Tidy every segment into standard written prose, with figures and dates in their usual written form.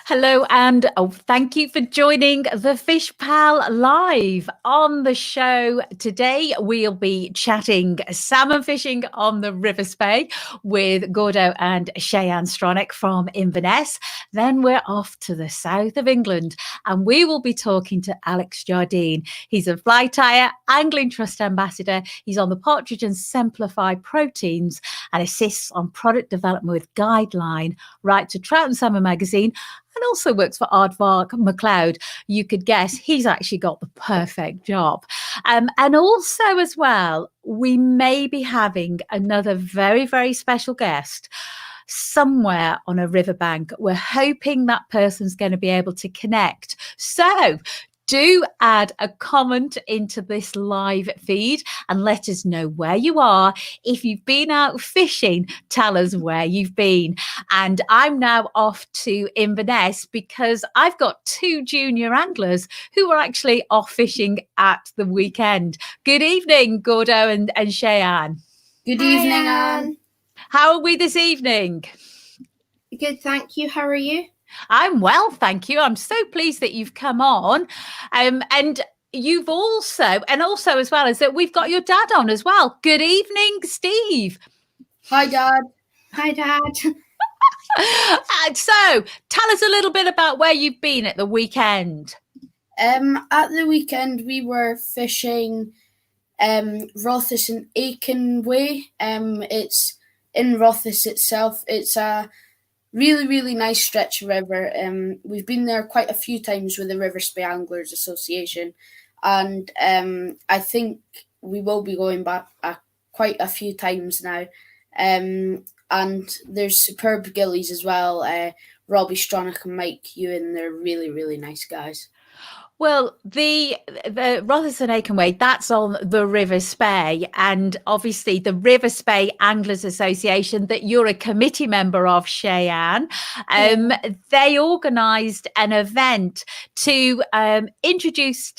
Hello, and thank you for joining the FishPal Live. On the show today, we'll be chatting salmon fishing on the River Spey with Gordo and Cheyenne Stronach from Inverness. Then we're off to the south of England, and we will be talking to Alex Jardine. He's a fly tyer, Angling Trust Ambassador. He's on the Partridge and Simplify Proteins and assists on product development with Guideline, Right to Trout and Salmon Magazine, and also works for Aardvark MacLeod. You could guess he's actually got the perfect job. And also as well, we may be having another very, very special guest somewhere on a riverbank. We're hoping that person's going to be able to connect. So do add a comment into this live feed and let us know where you are. If you've been out fishing, tell us where you've been. And I'm now off to Inverness because I've got two junior anglers who are actually off fishing at the weekend. Good evening, Gordo and Cheyenne. Good evening, Anne. How are we this evening? Good, thank you. How are you? I'm well, thank you. I'm so pleased that you've come on. And you've also as well as that we've got your dad on as well. Good evening, Steve. Hi, Dad. Hi, Dad. So tell us a little bit about where you've been at the weekend. At the weekend, we were fishing Rothes and Aiken Way. It's in Rothes itself. It's a really, really nice stretch of river. We've been there quite a few times with the River Spey Anglers Association, and I think we will be going back quite a few times now. And there's superb gillies as well. Robbie Stronach and Mike Ewan, they're really, really nice guys. Well, the Rothes and Aiken Way, that's on the River Spey, and obviously the River Spey Anglers Association that you're a committee member of, Cheyenne, they organised an event to introduce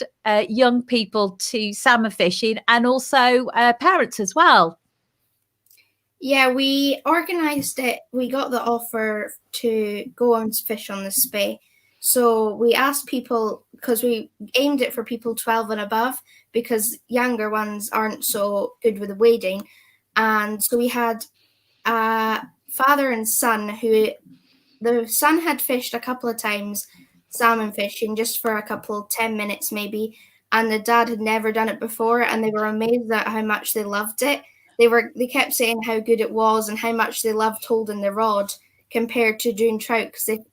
young people to salmon fishing and also parents as well. Yeah, we organised it. We got the offer to go on to fish on the Spey. So we asked people, because we aimed it for people 12 and above, because younger ones aren't so good with the wading. And so we had a father and son who, the son had fished a couple of times, salmon fishing, just for a couple, 10 minutes maybe. And the dad had never done it before, and they were amazed at how much they loved it. They kept saying how good it was and how much they loved holding the rod compared to doing trout, because they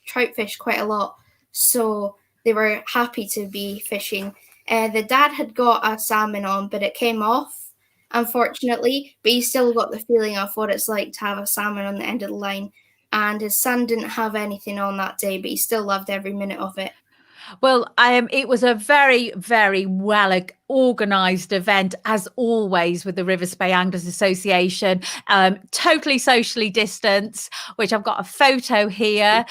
trout fish quite a lot, so they were happy to be fishing. The dad had got a salmon on, but it came off, unfortunately, but he still got the feeling of what it's like to have a salmon on the end of the line. And his son didn't have anything on that day, but he still loved every minute of it. Well, it was a very, very well organised event, as always, with the River Spey Anglers Association. Totally socially distanced, which I've got a photo here.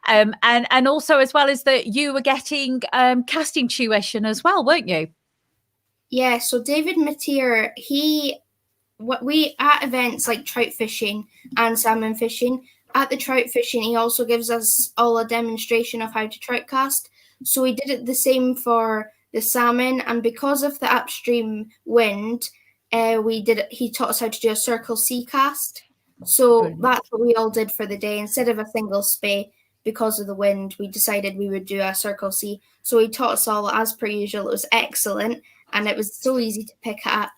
And also, as well as that, you were getting casting tuition as well, weren't you? Yeah, so David Mateer, we at events like trout fishing and salmon fishing, at the trout fishing, he also gives us all a demonstration of how to trout cast. So we did it the same for the salmon, and because of the upstream wind, he taught us how to do a circle C cast. So that's what we all did for the day. Instead of a single spey, because of the wind, we decided we would do a circle C. So he taught us all as per usual. It was excellent, and it was so easy to pick up.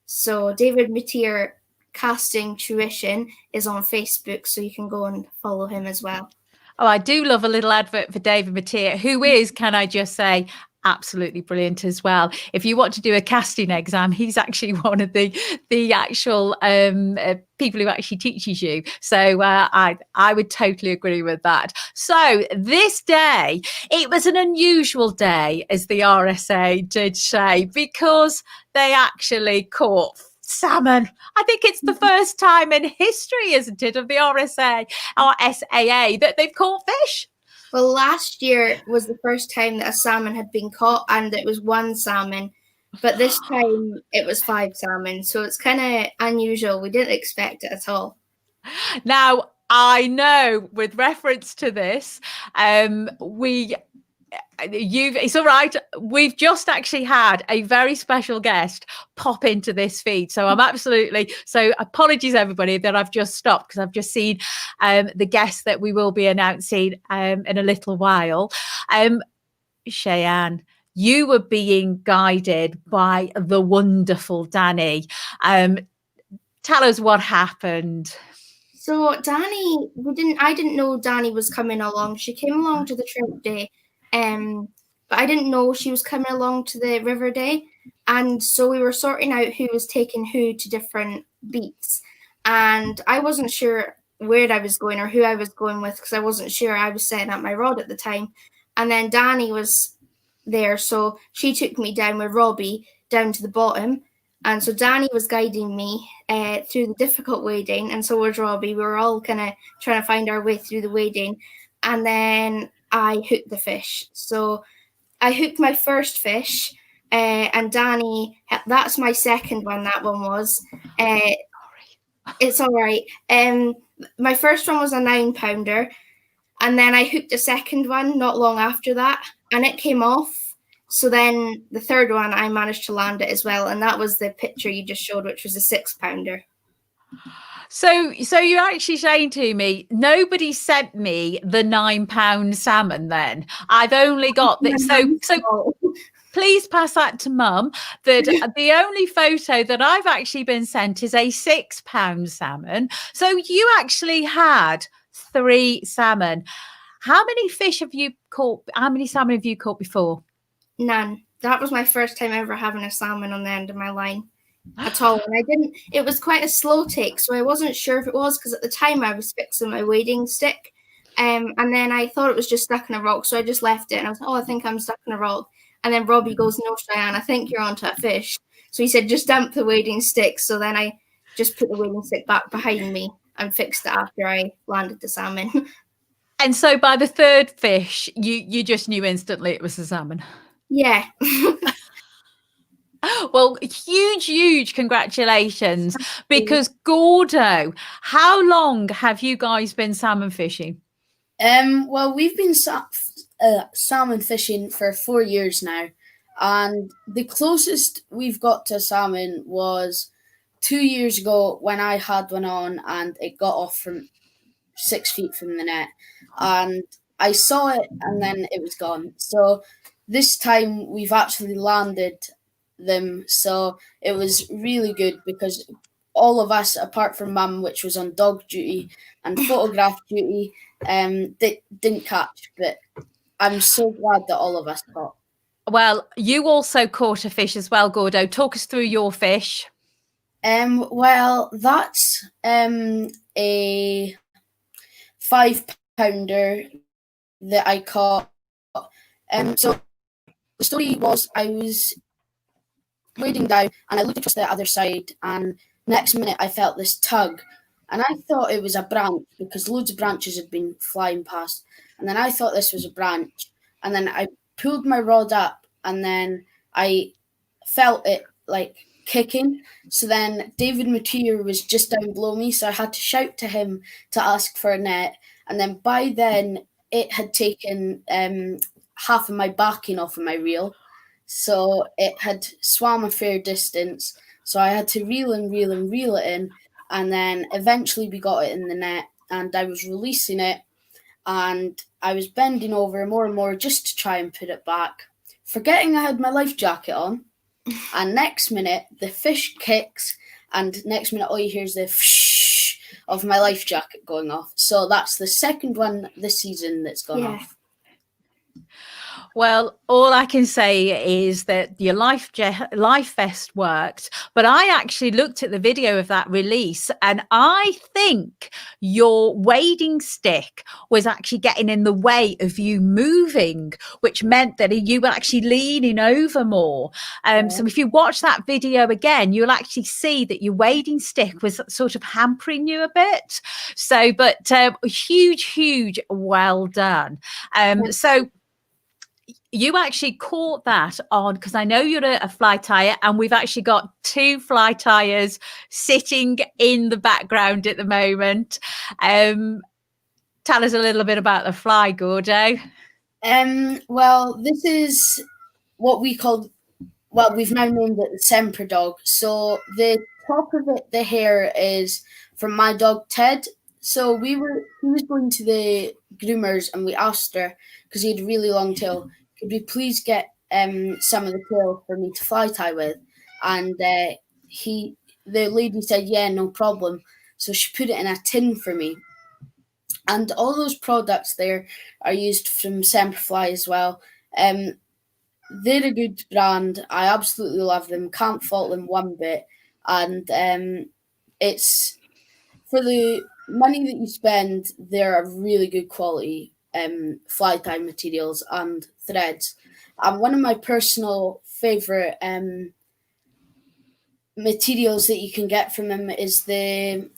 So David Mateer Casting Tuition is on Facebook, so you can go and follow him as well. Oh, I do love a little advert for David Mateer, who is, can I just say, absolutely brilliant as well. If you want to do a casting exam, he's actually one of the actual people who actually teaches you. So I would totally agree with that. So this day, it was an unusual day, as the RSA did say, because they actually caught salmon. I think it's the first time in history, isn't it, of the RSA or SAA that they've caught fish. Well, last year was the first time that a salmon had been caught, and it was one salmon. But this time it was 5 salmon, so it's kind of unusual. We didn't expect it at all. Now, I know, with reference to this, it's all right. We've just actually had a very special guest pop into this feed. So I'm absolutely, so apologies everybody that I've just stopped because I've just seen the guest that we will be announcing in a little while. Cheyenne, you were being guided by the wonderful Danny. Tell us what happened. So I didn't know Danny was coming along. She came along to the trout day, but I didn't know she was coming along to the river day. And so we were sorting out who was taking who to different beats. And I wasn't sure where I was going or who I was going with because I wasn't sure. I was setting up my rod at the time. And then Danny was there. So she took me down with Robbie down to the bottom. And so Danny was guiding me through the difficult wading, and so was Robbie. We were all kind of trying to find our way through the wading. And then I hooked the fish. So I hooked my first fish, and Danny, that's my second one, that one was. It's all right. My first one was a 9-pounder, and then I hooked a second one not long after that, and it came off. So then the third one, I managed to land it as well. And that was the picture you just showed, which was a 6-pounder. So you're actually saying to me, nobody sent me the 9-pound salmon then. I've only got this. So please pass that to Mum. That the only photo that I've actually been sent is a 6-pound salmon. So you actually had 3 salmon. How many fish have you caught? How many salmon have you caught before? None. That was my first time ever having a salmon on the end of my line at all. And it was quite a slow take, so I wasn't sure if it was because at the time I was fixing my wading stick. And then I thought it was just stuck in a rock, so I just left it and I was like, oh, I think I'm stuck in a rock. And then Robbie goes, no, Cheyenne, I think you're onto a fish. So he said, just dump the wading stick. So then I just put the wading stick back behind me and fixed it after I landed the salmon. And so by the third fish, you just knew instantly it was a salmon. Yeah. Well, huge congratulations, because Gordo, how long have you guys been salmon fishing? Well, we've been salmon fishing for 4 years now, and the closest we've got to salmon was 2 years ago when I had one on and it got off from 6 feet from the net, and I saw it and then it was gone. So this time we've actually landed them, so it was really good because all of us, apart from Mum, which was on dog duty and photograph duty, didn't catch, but I'm so glad that all of us caught. Well, you also caught a fish as well, Gordo. Talk us through your fish. Well, that's a 5-pounder that I caught. So the story was I was wading down and I looked across the other side, and next minute I felt this tug, and I thought it was a branch because loads of branches had been flying past, and then I thought this was a branch, and then I pulled my rod up and then I felt it like kicking. So then David Mateer was just down below me, so I had to shout to him to ask for a net, and then by then it had taken half of my backing off of my reel, so it had swam a fair distance, so I had to reel it in, and then eventually we got it in the net, and I was releasing it, and I was bending over more and more just to try and put it back, forgetting I had my life jacket on. And next minute the fish kicks, and next minute all you hear is the whoosh of my life jacket going off. So that's the second one this season that's gone off. Well, all I can say is that your life vest worked, but I actually looked at the video of that release, and I think your wading stick was actually getting in the way of you moving, which meant that you were actually leaning over more. So if you watch that video again, you'll actually see that your wading stick was sort of hampering you a bit. So, but huge, well done. So you actually caught that on, because I know you're a fly tyer, and we've actually got 2 fly tyers sitting in the background at the moment. Tell us a little bit about the fly, Gordo. Well, this is what we call, well, we've now named it the Semper dog. So the top of it, the hair, is from my dog Ted. So he was going to the groomers, and we asked her, because he had a really long tail, could we please get some of the tail for me to fly tie with? And the lady said, yeah, no problem. So she put it in a tin for me. And all those products there are used from Semperfly as well. They're a good brand. I absolutely love them. Can't fault them one bit. And it's, for the money that you spend, they're a really good quality fly tie materials and threads. And one of my personal favourite materials that you can get from them is the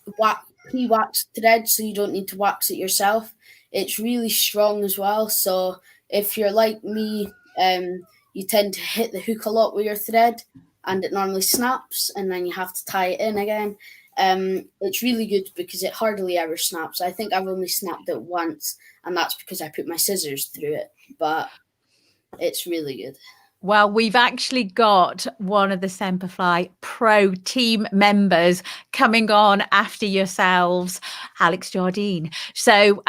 pre-waxed thread, so you don't need to wax it yourself. It's really strong as well. So if you're like me, you tend to hit the hook a lot with your thread, and it normally snaps, and then you have to tie it in again. It's really good because it hardly ever snaps. I think I've only snapped it once, and that's because I put my scissors through it. But it's really good. Well, we've actually got one of the Semperfly Pro team members coming on after yourselves, Alex Jardine. So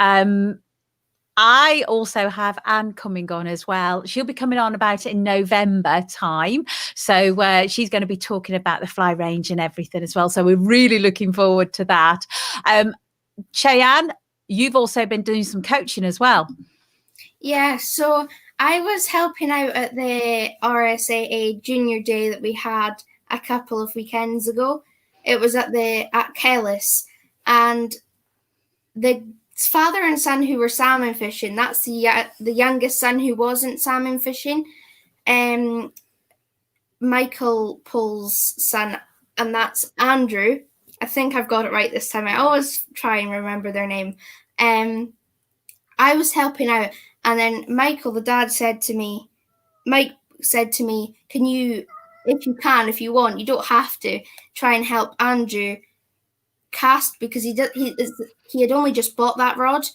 I also have Anne coming on as well. She'll be coming on about it in November time. So she's going to be talking about the fly range and everything as well. So we're really looking forward to that. Cheyenne, you've also been doing some coaching as well. Yeah, so I was helping out at the RSAA Junior Day that we had a couple of weekends ago. It was at Kellis, and the father and son who were salmon fishing, that's the youngest son who wasn't salmon fishing, Michael Paul's son, and that's Andrew. I think I've got it right this time. I always try and remember their name. I was helping out, and then Michael, the dad, said to me, can you, if you want, you don't have to, try and help Andrew cast, because he had only just bought that rod.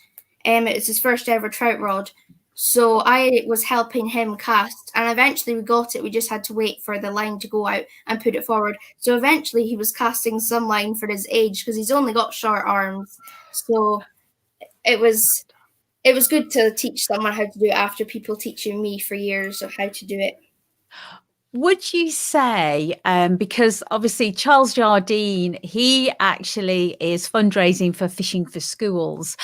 It's his first ever trout rod. So I was helping him cast, and eventually we got it. We just had to wait for the line to go out and put it forward. So eventually he was casting some line for his age, because he's only got short arms. So it was good to teach someone how to do it after people teaching me for years of how to do it. Would you say, because obviously Charles Jardine, he actually is fundraising for Fishing for Schools.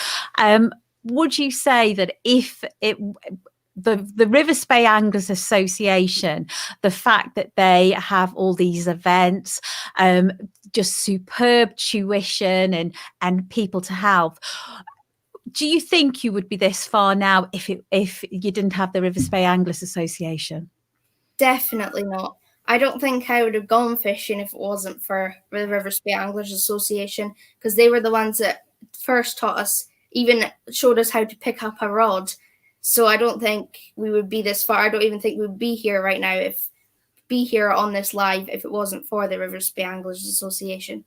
Would you say that if the Rivers Bay Anglers Association, the fact that they have all these events, just superb tuition and people to help, do you think you would be this far now if you didn't have the Rivers Bay Anglers Association? Definitely not. I don't think I would have gone fishing if it wasn't for the Rivers Bay Anglers Association, because they were the ones that first taught us, even showed us how to pick up a rod. So I don't think we would be this far. I don't even think we would be here right now, be here on this live, if it wasn't for the Rivers Bay Anglers Association.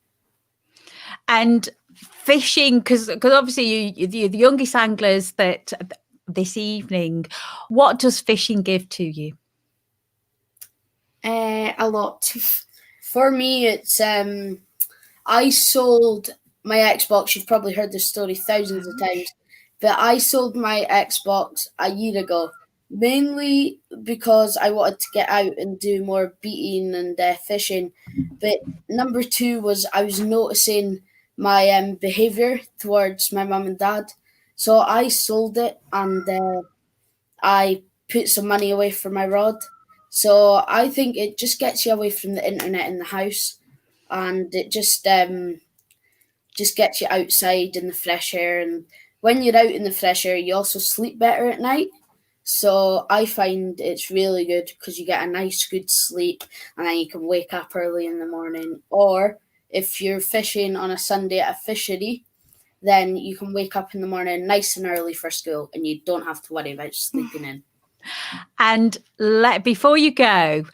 And fishing, because obviously you're the youngest anglers that this evening, what does fishing give to you? A lot. For me, it's I sold my Xbox. You've probably heard this story thousands of times, but I sold my Xbox a year ago, mainly because I wanted to get out and do more beating and fishing. But number 2 was I was noticing my behaviour towards my mum and dad. So I sold it, and I put some money away for my rod. So I think it just gets you away from the internet in the house, and it just gets you outside in the fresh air. And when you're out in the fresh air, you also sleep better at night. So I find it's really good because you get a nice, good sleep, and then you can wake up early in the morning. Or if you're fishing on a Sunday at a fishery, then you can wake up in the morning nice and early for school, and you don't have to worry about sleeping in. And before you go,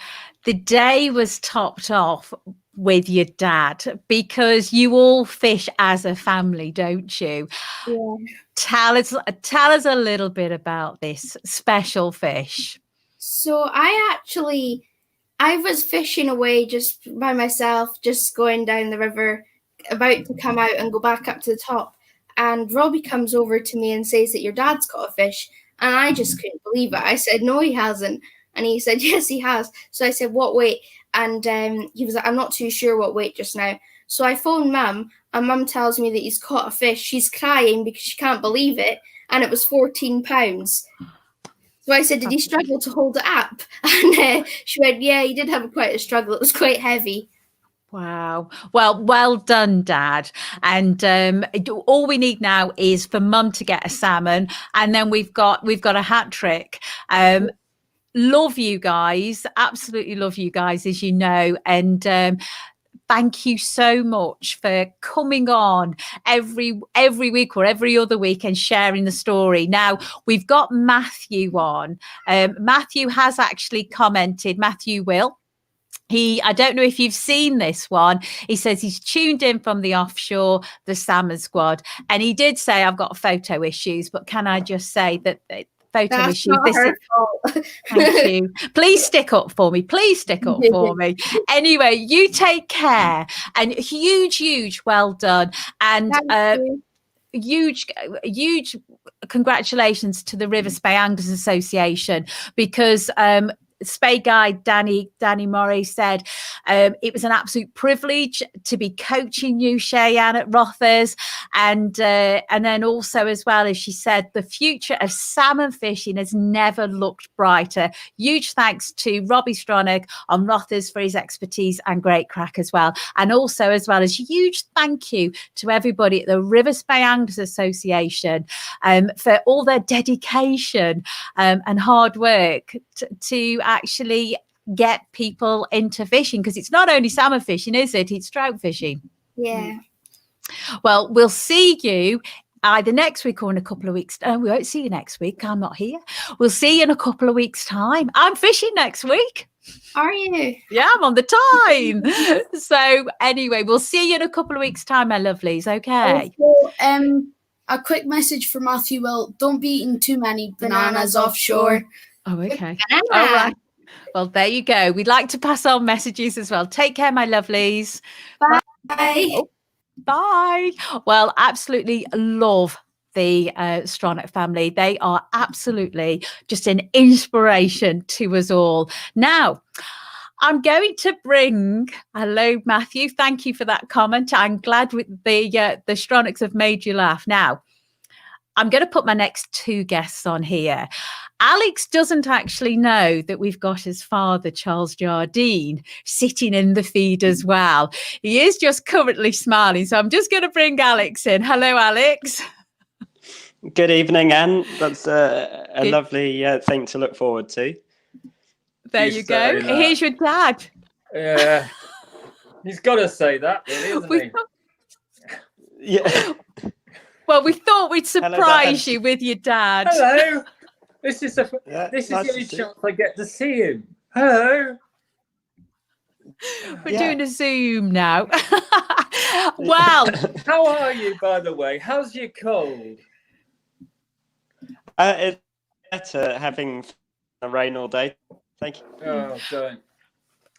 the day was topped off with your dad because you all fish as a family, don't you? Yeah. Tell us a little bit about this special fish. So I was fishing away just by myself, just going down the river, about to come out and go back up to the top. And Robbie comes over to me and says that your dad's caught a fish. And I just couldn't believe it. I said, no, he hasn't. And he said, yes, he has. So I said, what weight? And he was like, I'm not too sure what weight just now. So I phoned Mum, and Mum tells me that he's caught a fish. She's crying because she can't believe it. And it was 14 pounds. So I said, did he struggle to hold it up? And she went, yeah, he did have quite a struggle. It was quite heavy. Wow. Well done, Dad. And all we need now is for Mum to get a salmon, and then we've got a hat trick. Love you guys. Absolutely love you guys, as you know. And thank you so much for coming on every week or every other week and sharing the story. Now, we've got Matthew on. Matthew has actually commented. Matthew will. I don't know if you've seen this one. He says he's tuned in from the offshore, the Salmon Squad. And he did say, I've got photo issues, but can I just say that photo That's issues? not her fault. Thank you. Please stick up for me. Please stick up for me. Anyway, you take care, and huge well done. And huge congratulations to the River Spey Anglers Association, because Spey guide Danny Murray said it was an absolute privilege to be coaching you, Cheyenne, at Rothes, and then also, as well as she said, the future of salmon fishing has never looked brighter. Huge thanks to Robbie Stronach on Rothes for his expertise and great crack as well, and also as well as huge thank you to everybody at the River Spey Anglers Association for all their dedication and hard work to actually get people into fishing, because it's not only salmon fishing, is it? It's trout fishing. Yeah. Well, we'll see you either next week or in a couple of weeks. We won't see you next week. I'm not here. We'll see you in a couple of weeks' time. I'm fishing next week. Are you? Yeah, I'm on the time. So anyway, we'll see you in a couple of weeks' time, my lovelies. Okay. Also, a quick message for Matthew. Well, don't be eating too many bananas offshore. Oh, okay. All right. Well, there you go. We'd like to pass on messages as well. Take care, my lovelies. Bye. Oh, bye. Well, absolutely love the Stronach family. They are absolutely just an inspiration to us all. Now, I'm going to bring, hello, Matthew. Thank you for that comment. I'm glad with the Stronachs have made you laugh. Now, I'm going to put my next two guests on here. Alex doesn't actually know that we've got his father, Charles Jardine, sitting in the feed as well. He is just currently smiling. So I'm just going to bring Alex in. Hello, Alex. Good evening, Anne. That's a lovely thing to look forward to. There you go. Here's your dad. Yeah. He's got to say that, really, hasn't he? Yeah. Well, we thought we'd surprise you with your dad. Hello. This is the only chance I get to see him. Hello. We're doing a Zoom now. Well, how are you, by the way? How's your cold? It's better having a rain all day. Thank you. Oh,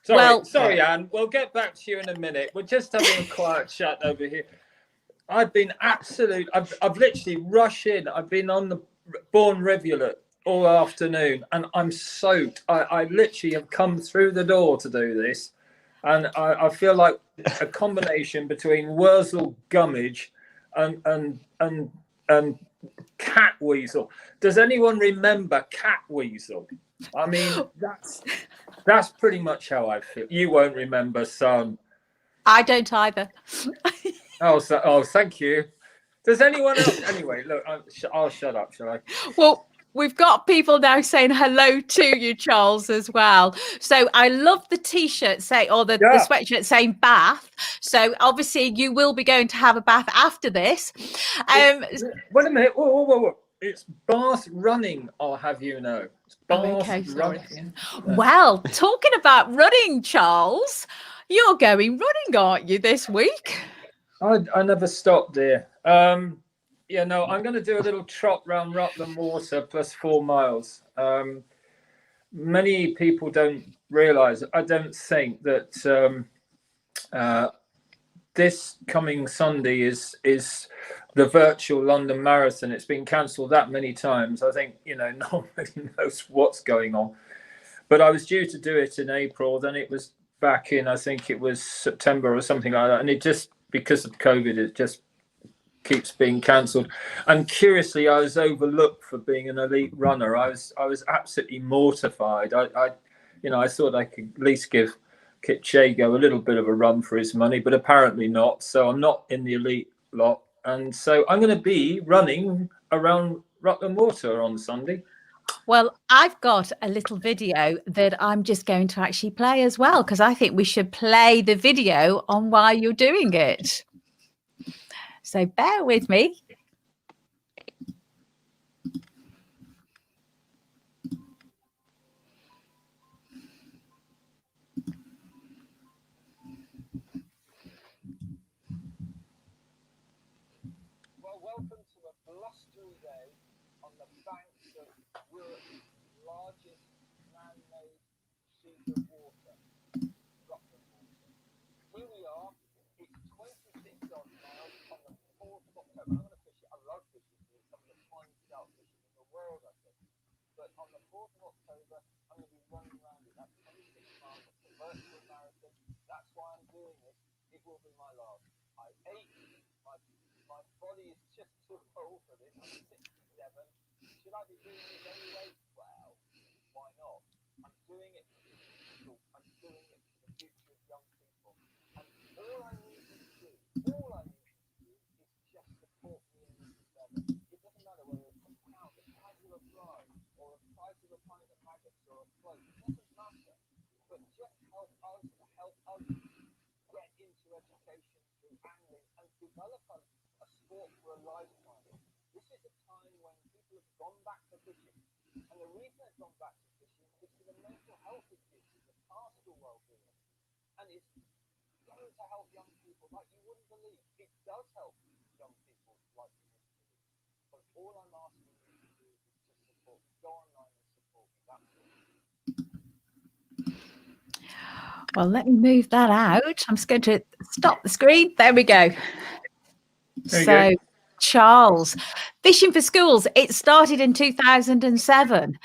don't. Sorry, Anne. We'll get back to you in a minute. We're just having a quiet chat over here. I've been I've literally rushed in. I've been on the Bourne Rivulet all afternoon, and I'm soaked. I literally have come through the door to do this, and I feel like a combination between Wurzel Gummidge and Cat Weasel. Does anyone remember Cat Weasel? I mean, that's pretty much how I feel. You won't remember, son. I don't either. Oh, thank you. Does anyone else? Anyway, look, I'll shut up, shall I? Well, we've got people now saying hello to you, Charles, as well. So I love the T-shirt the sweatshirt saying bath. So obviously you will be going to have a bath after this. Wait a minute. Whoa. It's Bath running, I'll have you know. It's Bath running. Well, talking about running, Charles, you're going running, aren't you, this week? I never stopped, dear. Yeah, no, I'm going to do a little trot round Rutland Water plus 4 miles. Many people don't realise, I don't think, that this coming Sunday is the virtual London Marathon. It's been cancelled that many times. I think, nobody knows what's going on. But I was due to do it in April. Then it was back in, I think it was September or something like that. And it just, because of COVID, it just keeps being cancelled. And curiously, I was overlooked for being an elite runner. I was absolutely mortified. I thought I could at least give Kit Chago a little bit of a run for his money, but apparently not. So I'm not in the elite lot. And so I'm going to be running around Rutland Water on Sunday. Well, I've got a little video that I'm just going to actually play as well, because I think we should play the video on why you're doing it. So bear with me. Well, welcome to a blustery day on the banks of Europe's largest man-made sheet of water, Rutland Water. Here we are. It's 26 odd miles on the 4th of October. I'm going to fish it. I love fishing. It's some of the finest trout fishing in the world, I think. But on the 4th of October, I'm going to be running around it. That's 26 miles. It's a virtual marathon. That's why I'm doing this. It will be my last. I ate. My body is just too old for this. I'm 67. Should I be doing this anyway? Well, why not? I'm doing it for people. I'm doing it for the future of young people. And all I need you to do is just support me in this endeavour. It doesn't matter whether it's a pound, the price of a fly, or the price of a pint of maggots or a float. It doesn't matter. But just help us get into education through angling and develop a sport for a lifetime. This is a time when people have gone back to fishing. And the reason they've gone back to fishing is for the mental health issues, the pastoral well-being. And it's going to help young people like you wouldn't believe. It does help young people like you wouldn't believe. But all I'm asking you to do is just support me. Go online and support me. That's it. Well, let me move that out. I'm just going to stop the screen. There we go. So, Charles, Fishing for Schools, it started in 2007.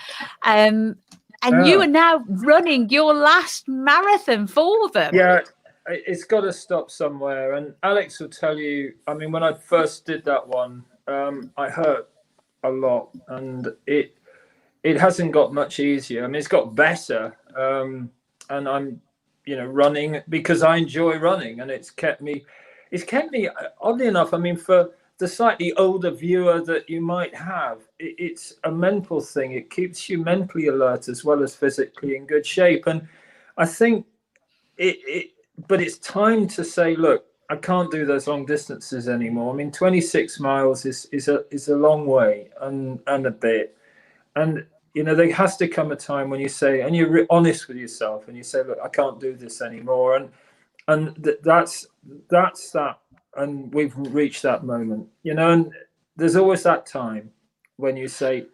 And you are now running your last marathon for them. Yeah, it's got to stop somewhere. And Alex will tell you, I mean, when I first did that one, I hurt a lot. And it hasn't got much easier. I mean, it's got better. And I'm, running because I enjoy running. And it's kept me, oddly enough, I mean, for the slightly older viewer that you might have, it's a mental thing. It keeps you mentally alert as well as physically in good shape. And I think but it's time to say, look, I can't do those long distances anymore. I mean, 26 miles is a long way and a bit. And, there has to come a time when you say, and you're honest with yourself and you say, look, I can't do this anymore. And that's that. And we've reached that moment, and there's always that time when you say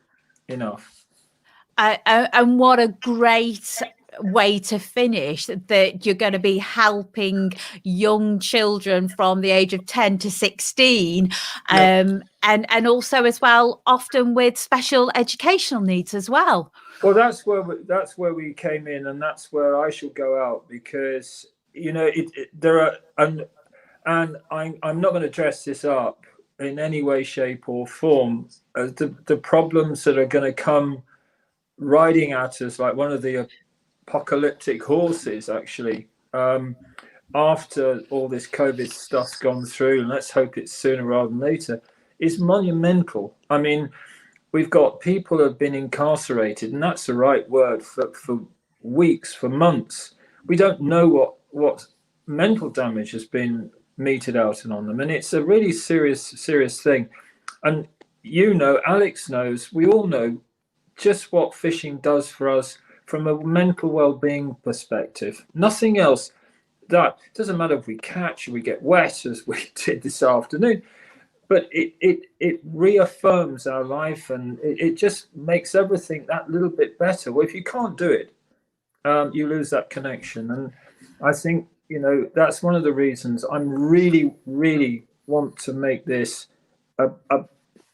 enough. And what a great way to finish, that you're going to be helping young children from the age of 10 to 16, and also as well, often with special educational needs as well. Well, that's where we came in, and that's where I shall go out, because there are and I'm not going to dress this up in any way, shape, or form. The problems that are going to come riding at us like one of the apocalyptic horses, actually, after all this COVID stuff's gone through, and let's hope it's sooner rather than later, is monumental. I mean, we've got people who have been incarcerated, and that's the right word, for weeks, for months. We don't know what mental damage has been meted out on them, and it's a really serious thing. And you know, Alex knows, we all know just what fishing does for us from a mental well-being perspective. Nothing else. That doesn't matter if we catch or we get wet, as we did this afternoon, but it reaffirms our life, and it just makes everything that little bit better. Well, if you can't do it, you lose that connection. And I think, you know, that's one of the reasons I'm really want to make this a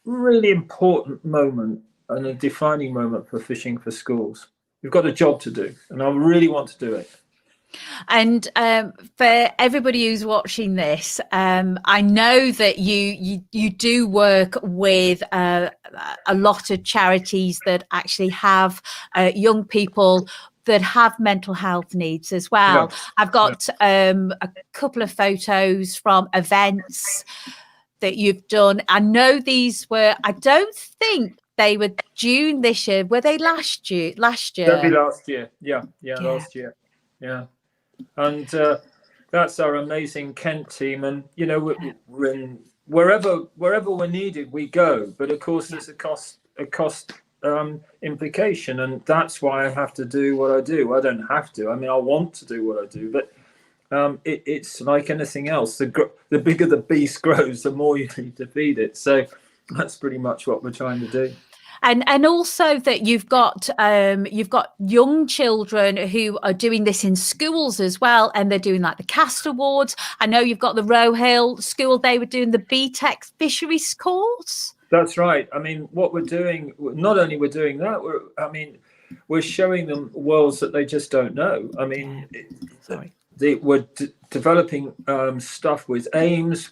really important moment and a defining moment for Fishing for Schools. We've got a job to do, and I really want to do it. And for everybody who's watching this, I know that you do work with a lot of charities that actually have young people that have mental health needs as well. Yeah. I've got a couple of photos from events that you've done. I know these were, I don't think they were June this year. Were they last year? That'd be last year. Yeah, last year. Yeah. And that's our amazing Kent team. And, you know, we're in, wherever we're needed, we go. But of course, there's a cost implication. And that's why I have to do what I do. I don't have to. I mean, I want to do what I do. But it's like anything else. The bigger the beast grows, the more you need to feed it. So that's pretty much what we're trying to do. And also that you've got young children who are doing this in schools as well, and they're doing like the Cast Awards. I know you've got the Roe Hill School; they were doing the BTEC Fisheries course. That's right. I mean, what we're doing, not only we're doing that, we're showing them worlds that they just don't know. I mean, we're developing stuff with aims.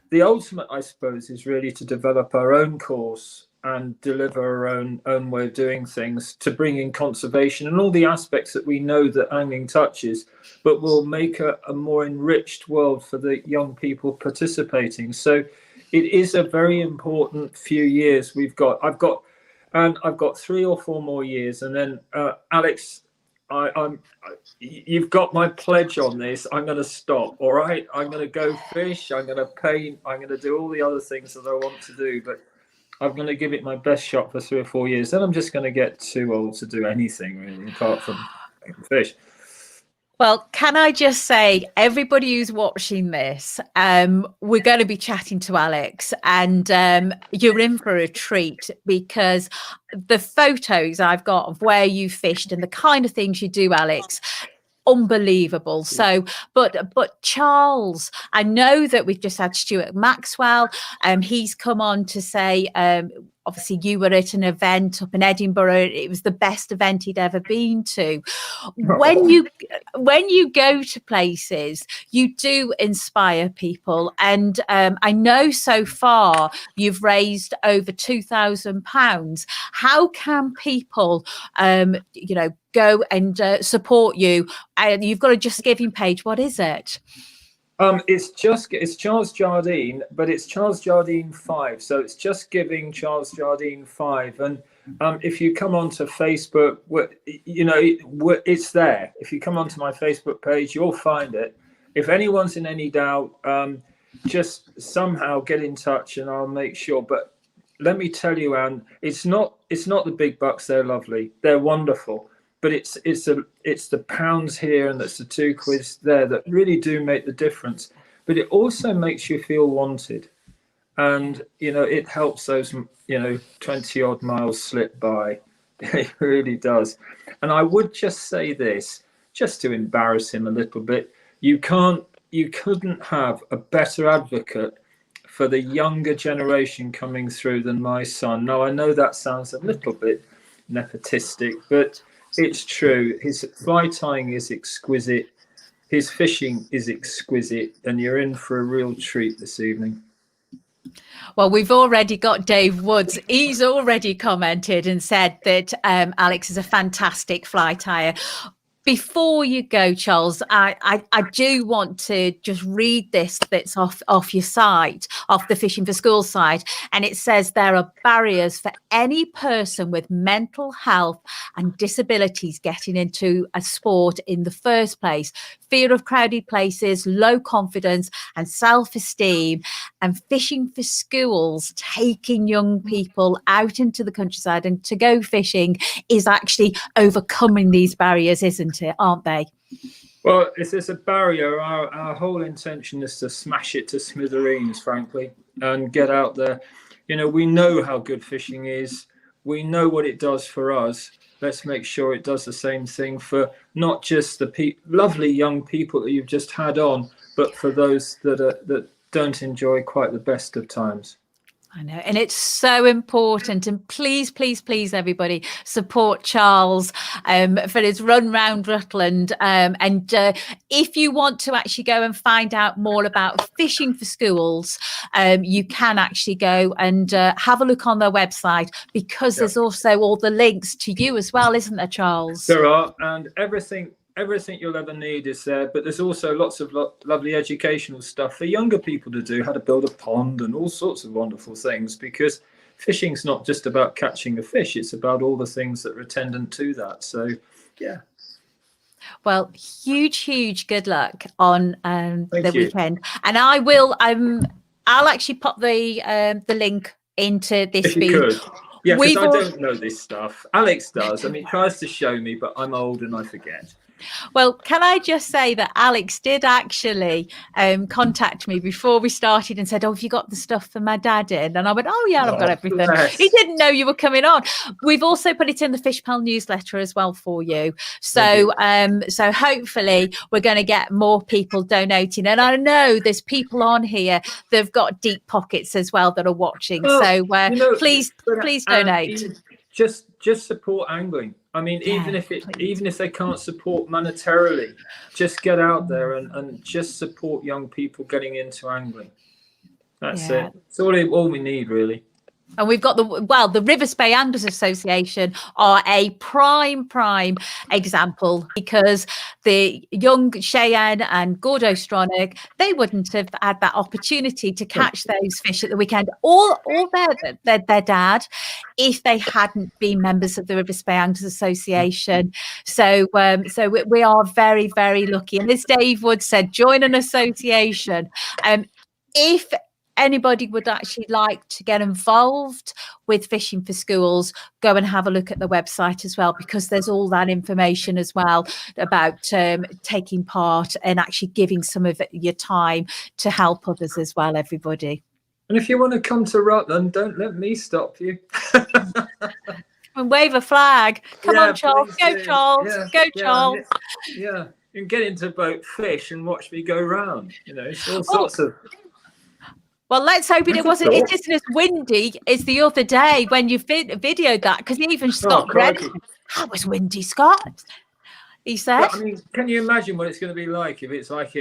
The ultimate, I suppose, is really to develop our own course and deliver our own way of doing things, to bring in conservation and all the aspects that we know that angling touches, but will make a more enriched world for the young people participating. So it is a very important few years we've got. I've got 3 or 4 more years, and then Alex, you've got my pledge on this. I'm going to stop. All right, I'm going to go fish. I'm going to paint. I'm going to do all the other things that I want to do, but I'm going to give it my best shot for 3 or 4 years. Then I'm just going to get too old to do anything really, apart from fish. Well, can I just say, everybody who's watching this, we're going to be chatting to Alex, and you're in for a treat, because the photos I've got of where you fished and the kind of things you do, Alex, unbelievable. So, but Charles, I know that we've just had Stuart Maxwell. He's come on to say, obviously you were at an event up in Edinburgh. It was the best event he'd ever been to. When you go to places, you do inspire people. And I know so far you've raised over £2,000. How can people, go and support you? You've got a Just Giving page. What is it? It's Charles Jardine, but it's Charles Jardine 5. So it's Just Giving Charles Jardine 5. And if you come onto Facebook, it's there. If you come onto my Facebook page, you'll find it. If anyone's in any doubt, just somehow get in touch and I'll make sure. But let me tell you, Anne, it's not the big bucks. They're lovely. They're wonderful. But it's the pounds here and that's the 2 quids there that really do make the difference. But it also makes you feel wanted, and it helps those 20 odd miles slip by. It really does. And I would just say this, just to embarrass him a little bit: you couldn't have a better advocate for the younger generation coming through than my son. Now I know that sounds a little bit nepotistic, but it's true. His fly tying is exquisite. His fishing is exquisite, and you're in for a real treat this evening. Well, we've already got Dave Woods. He's already commented and said that Alex is a fantastic fly tyer. Before you go, Charles, I do want to just read this that's off your site, off the Fishing for School site. And it says there are barriers for any person with mental health and disabilities getting into a sport in the first place. fear of crowded places, low confidence and self-esteem, and Fishing for Schools, taking young people out into the countryside and to go fishing, is actually overcoming these barriers, isn't it? Aren't they? Well, if there's a barrier, our whole intention is to smash it to smithereens, frankly, and get out there. You know, we know how good fishing is. We know what it does for us. Let's make sure it does the same thing for not just the lovely young people that you've just had on, but for those that don't enjoy quite the best of times. I know, and it's so important. And please, please, please, everybody, support Charles for his run round Rutland. And if you want to actually go and find out more about Fishing for Schools, you can actually go and have a look on their website, because there's also all the links to you as well, isn't there, Charles? There are, and everything you'll ever need is there, but there's also lots of lovely educational stuff for younger people to do, how to build a pond and all sorts of wonderful things, because fishing's not just about catching a fish, it's about all the things that are attendant to that. So yeah. Well, huge good luck on the weekend, and I'll actually pop the link into this feed. Yeah, because I don't know this stuff. Alex does. I mean, he tries to show me, but I'm old and I forget. Well, can I just say that Alex did actually contact me before we started and said, "Oh, have you got the stuff for my dad in?" And I went, "Oh yeah, I've got everything." Bless. He didn't know you were coming on. We've also put it in the FishPal newsletter as well for you. So so hopefully we're going to get more people donating. And I know there's people on here that've got deep pockets as well that are watching. Well, so please donate. Just support angling. I mean, even if they can't support monetarily, just get out there and just support young people getting into angling. That's it. It's all we need, really. And we've got the Rivers Bay Anglers Association are a prime example, because the young Cheyenne and Gordo Stronach, they wouldn't have had that opportunity to catch those fish at the weekend, or their dad, if they hadn't been members of the Rivers Bay Anglers Association. So we are very, very lucky. And as Dave Wood said, join an association. If anybody would actually like to get involved with Fishing for Schools, go and have a look at the website as well, because there's all that information as well about taking part and actually giving some of your time to help others as well, everybody. And if you want to come to Rutland, don't let me stop you. And wave a flag. Come on, Charles. Go, Charles. Go, Charles. Yeah. You can get into boat, fish, and watch me go round. You know, it's all sorts of... Well, let's hope it isn't as windy as the other day when you videoed that, because even Scott read it. That was windy, Scott. He said. But, I mean, can you imagine what it's going to be like if it's like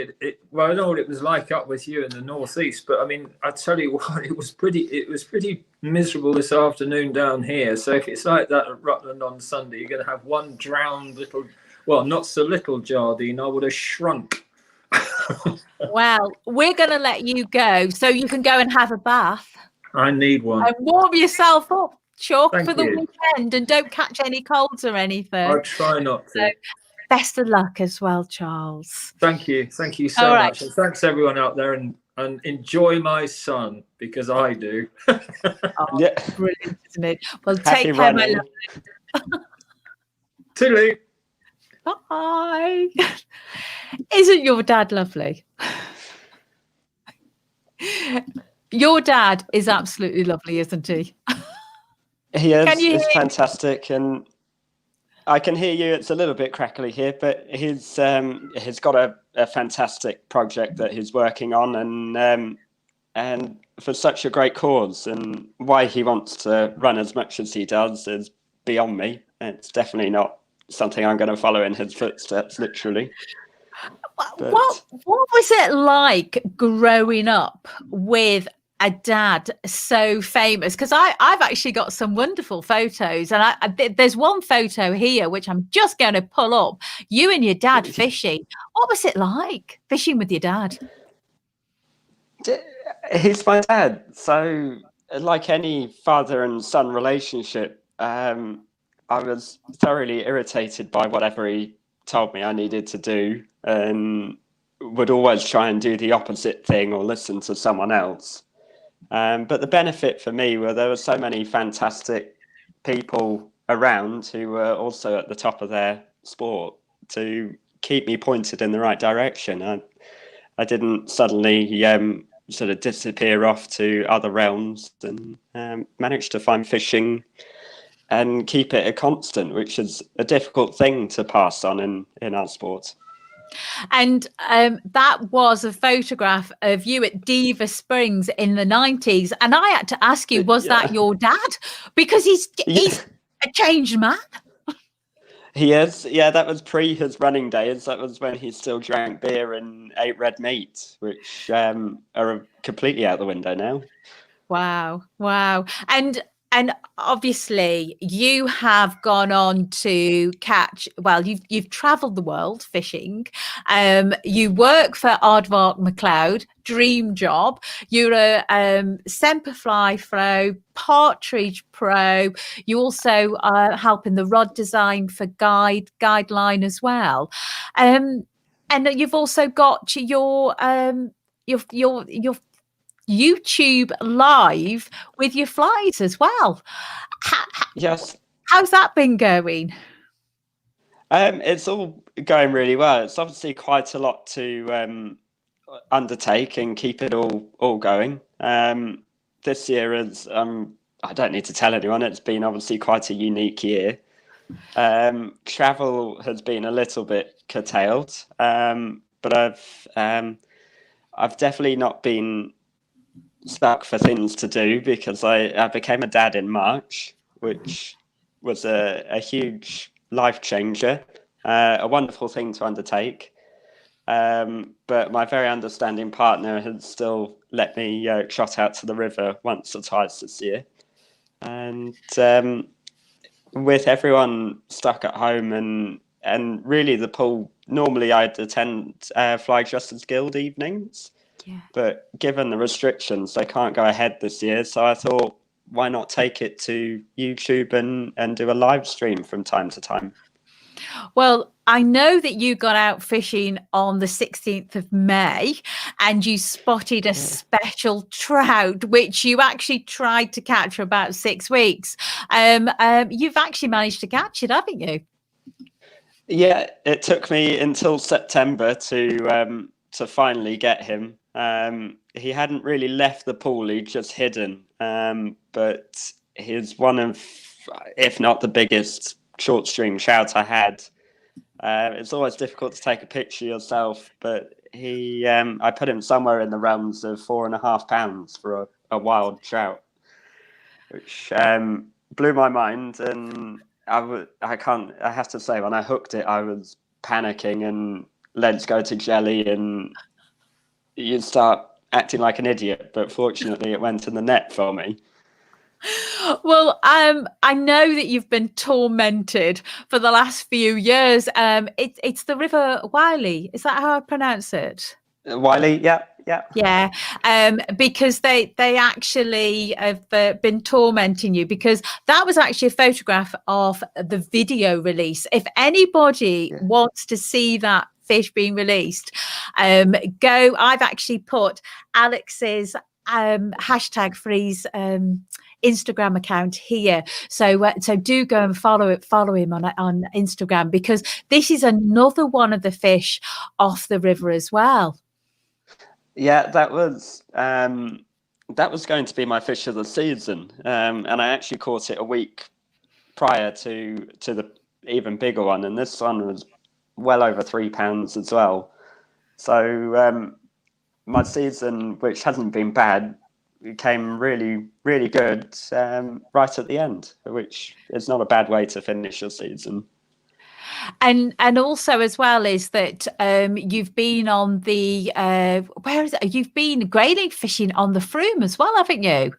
well, I know what it was like up with you in the northeast, but I mean, I tell you what, it was pretty miserable this afternoon down here. So if it's like that at Rutland on Sunday, you're going to have one drowned little, well, not so little Jardine. I would have shrunk. Well, we're going to let you go so you can go and have a bath. I need one. And warm yourself up, Chuck, for the weekend, and don't catch any colds or anything. I'll try not to. So, best of luck as well, Charles. Thank you so much. And thanks everyone out there, and enjoy my son, because I do. Brilliant, isn't it? Well, take care, my love. Toodaloo. Bye. Isn't your dad lovely? Your dad is absolutely lovely, isn't he? He is. He's fantastic, and I can hear you. It's a little bit crackly here, but he's got a fantastic project that he's working on, and for such a great cause. And why he wants to run as much as he does is beyond me. It's definitely not something I'm going to follow in his footsteps, literally. But what was it like growing up with a dad so famous? Because I've actually got some wonderful photos, and there's one photo here which I'm just going to pull up. You and your dad fishing. What was it like fishing with your dad? He's my dad, so like any father and son relationship, I was thoroughly irritated by whatever he told me I needed to do, and would always try and do the opposite thing or listen to someone else. But the benefit for me were there were so many fantastic people around who were also at the top of their sport to keep me pointed in the right direction. I didn't suddenly sort of disappear off to other realms, and managed to find fishing and keep it a constant, which is a difficult thing to pass on in our sport. And that was a photograph of you at Diva Springs in the 90s. And I had to ask you, was that your dad? Because he's a changed man. He is. Yeah, that was pre his running days. That was when he still drank beer and ate red meat, which are completely out the window now. Wow. And obviously you have gone on to catch, well, you've traveled the world fishing. You work for Aardvark McLeod, dream job. You're a Semperfly Pro, Partridge Pro. You also help in the rod design for Guideline as well. And you've also got your YouTube live with your flies as well. Yes. How's that been going? It's all going really well. It's obviously quite a lot to undertake and keep it all going. This year is, I don't need to tell anyone, it's been obviously quite a unique year. Travel has been a little bit curtailed, but I've definitely not been stuck for things to do, because I became a dad in March, which was a huge life changer, a wonderful thing to undertake. But my very understanding partner has still let me trot out to the river once or twice this year. And with everyone stuck at home and really the pool, normally I'd attend Fly Justice Guild evenings. Yeah. But given the restrictions, they can't go ahead this year. So I thought, why not take it to YouTube and do a live stream from time to time? Well, I know that you got out fishing on the 16th of May and you spotted a special trout, which you actually tried to catch for about 6 weeks. You've actually managed to catch it, haven't you? Yeah, it took me until September to finally get him. He hadn't really left the pool, he'd just hidden. But he's one of, if not the biggest short string trout I had. It's always difficult to take a picture yourself, but I put him somewhere in the realms of 4.5 pounds for a wild trout, which blew my mind. And I have to say, when I hooked it, I was panicking and let's go to jelly, and you start acting like an idiot, but fortunately it went in the net for me. Well, I know that you've been tormented for the last few years. It's the River Wiley. Is that how I pronounce it? Wiley, yeah. Because they actually have been tormenting you, because that was actually a photograph of the video release. If anybody wants to see that fish being released, go. I've actually put Alex's hashtag freeze Instagram account here, so do go and follow him on Instagram, because this is another one of the fish off the river as well. Yeah, that was going to be my fish of the season, and I actually caught it a week prior to the even bigger one, and this one was well over 3 pounds as well. So my season, which hasn't been bad, came really, really good right at the end, which is not a bad way to finish your season. And also as well is that you've been on the where is it? You've been grayling fishing on the Froome as well, haven't you?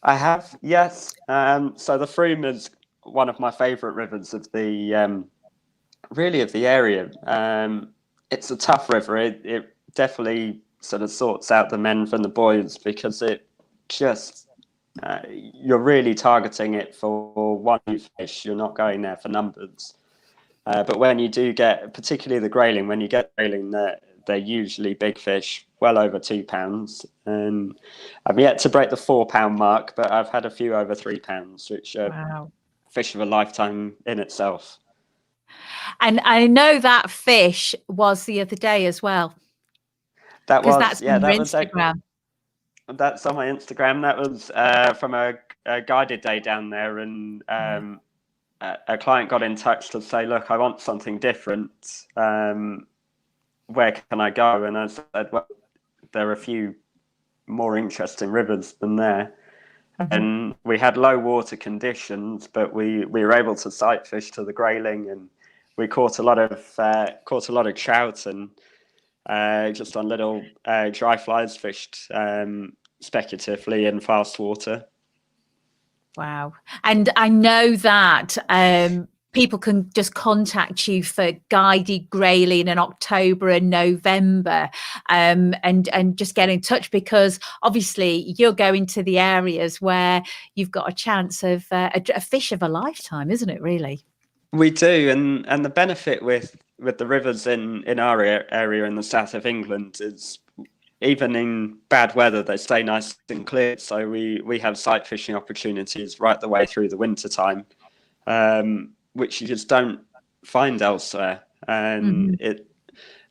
I have, yes. So the Froome is one of my favourite rivers of the really of the area. It's a tough river. It definitely sort of sorts out the men from the boys, because it just you're really targeting it for one fish. You're not going there for numbers. But when you do get, particularly the grayling, when you get grayling, they're usually big fish, well over £2. And I'm yet to break the £4 mark, but I've had a few over £3, which are fish of a lifetime in itself. And I know that fish was the other day as well. That was, that's on your Instagram. That's on my Instagram. That was from a guided day down there, and a client got in touch to say, look, I want something different. Where can I go? And I said, well, there are a few more interesting rivers than there. And we had low water conditions, but we were able to sight fish to the grayling, and we caught a lot of trout, and just on little dry flies fished speculatively in fast water. Wow. And I know that people can just contact you for guided grayling in October and November, and just get in touch, because obviously you're going to the areas where you've got a chance of a fish of a lifetime, isn't it, really? We do, and the benefit with the rivers in our area in the south of England is, even in bad weather, they stay nice and clear. So we have sight fishing opportunities right the way through the winter time, which you just don't find elsewhere. And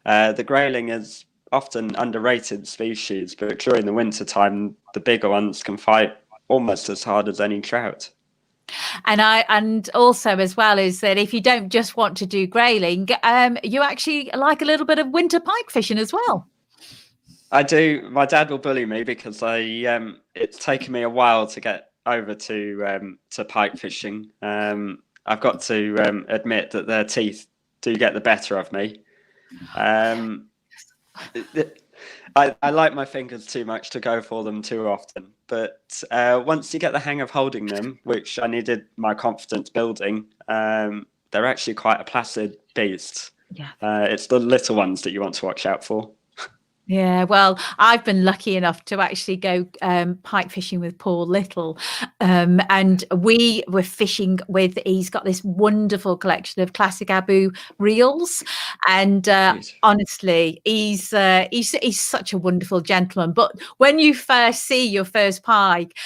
the grayling is often underrated species, but during the winter time, the bigger ones can fight almost as hard as any trout. And also as well is that if you don't just want to do grayling, you actually like a little bit of winter pike fishing as well. I do. My dad will bully me because it's taken me a while to get over to pike fishing. I've got to admit that their teeth do get the better of me. I like my fingers too much to go for them too often. But once you get the hang of holding them, which I needed my confidence building, they're actually quite a placid beast. Yeah. It's the little ones that you want to watch out for. Yeah, well, I've been lucky enough to actually go pike fishing with Paul Little, and we were fishing with. He's got this wonderful collection of classic Abu reels, and honestly, he's such a wonderful gentleman. But when you first see your first pike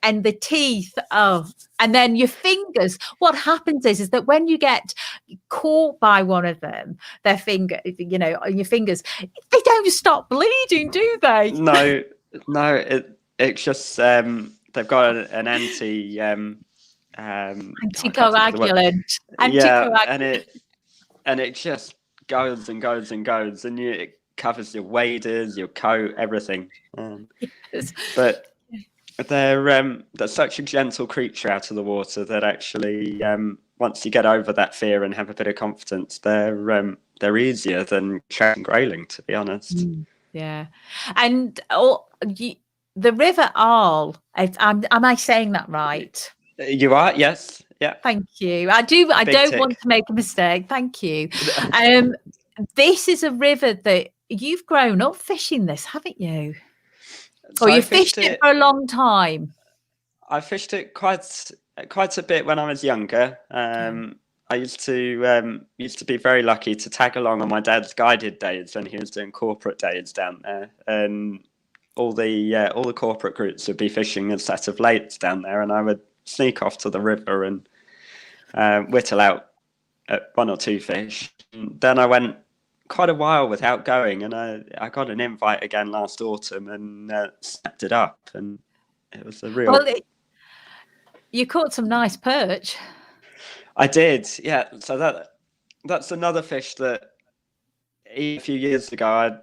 and the teeth, and then your fingers, what happens is that when you get caught by one of them, their finger, your fingers, they don't stop bleeding, do they? No, it's just they've got an anticoagulant. and it just goes and goes and goes, and it covers your waders, your coat, everything. Yes. But they're such a gentle creature out of the water that actually, once you get over that fear and have a bit of confidence, they're easier than trout and grayling, to be honest. Yeah, and the River Arle. Am I saying that right? You are, yes, yeah. Thank you. I don't want to make a mistake. Thank you. This is a river that you've grown up fishing. This, haven't you? So you fished it for a long time. I fished it quite a bit when I was younger. I used to be very lucky to tag along on my dad's guided days when he was doing corporate days down there, and all the corporate groups would be fishing a set of lates down there, and I would sneak off to the river and whittle out one or two fish. And then I went quite a while without going, and I got an invite again last autumn and snapped it up, and it was a real. Well, you caught some nice perch. I did, yeah. So that's another fish that a few years ago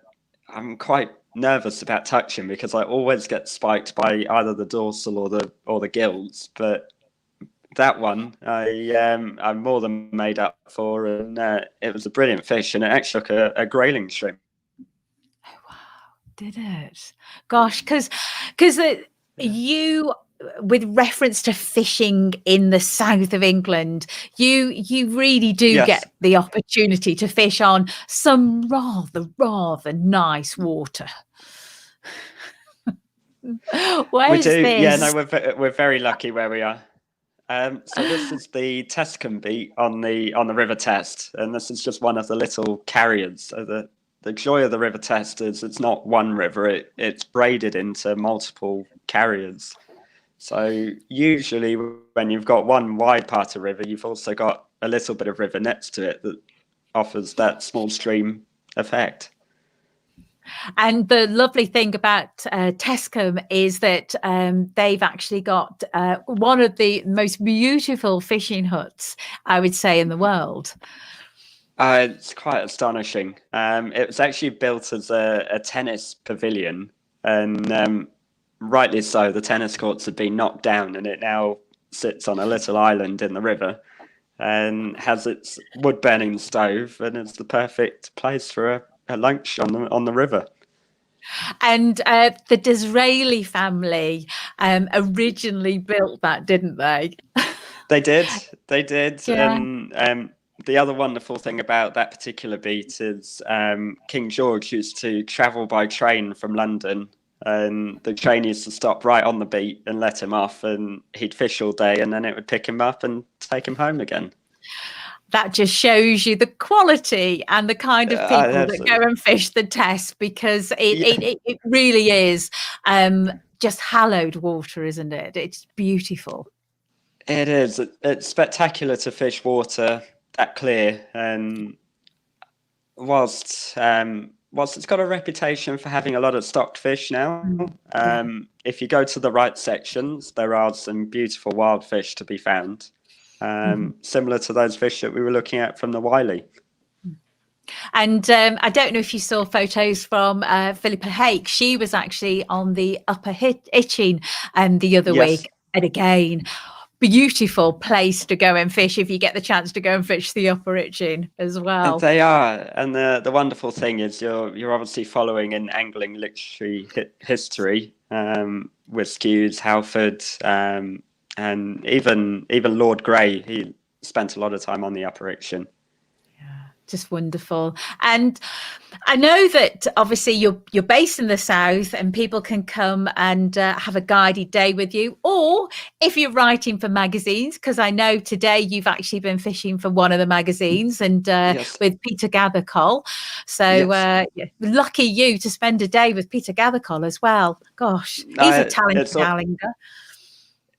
I'm quite nervous about touching, because I always get spiked by either the dorsal or the gills. But that one I'm more than made up for, and it was a brilliant fish, and it actually took a grayling shrimp. Oh wow, did it? Gosh, because you, with reference to fishing in the south of England, you really do get the opportunity to fish on some rather nice water. We do, yeah. No, we're very lucky where we are. So this is the Tescombe beat on the River Test, and this is just one of the little carriers. So the joy of the River Test is it's not one river; it's braided into multiple carriers. So usually when you've got one wide part of river, you've also got a little bit of river next to it that offers that small stream effect. And the lovely thing about Tescombe is that they've actually got one of the most beautiful fishing huts, I would say, in the world. It's quite astonishing. It was actually built as a tennis pavilion, and rightly so. The tennis courts have been knocked down, and it now sits on a little island in the river and has its wood-burning stove, and it's the perfect place for a lunch on the river. And the Disraeli family originally built that, didn't they? They did. Yeah. And the other wonderful thing about that particular beat is King George used to travel by train from London, and the train used to stop right on the beat and let him off, and he'd fish all day, and then it would pick him up and take him home again. That just shows you the quality and the kind of people that go and fish the Test, because it really is just hallowed water, isn't it? It's beautiful. It is. It's spectacular to fish water that clear, and whilst it's got a reputation for having a lot of stocked fish now, if you go to the right sections, there are some beautiful wild fish to be found. Similar to those fish that we were looking at from the Wiley. And I don't know if you saw photos from Philippa Hake. She was actually on the Upper Itching the other week. And again, beautiful place to go and fish if you get the chance to go and fish the Upper Itching as well. And they are. And the wonderful thing is you're obviously following in angling literary history with Skews, Halford, and even Lord Grey. He spent a lot of time on the Upper Itching. Just wonderful. And I know that obviously you're based in the south, and people can come and have a guided day with you, or if you're writing for magazines, because I know today you've actually been fishing for one of the magazines, and with Peter Gathercole. So lucky you to spend a day with Peter Gathercole as well. Gosh, he's a talented angler.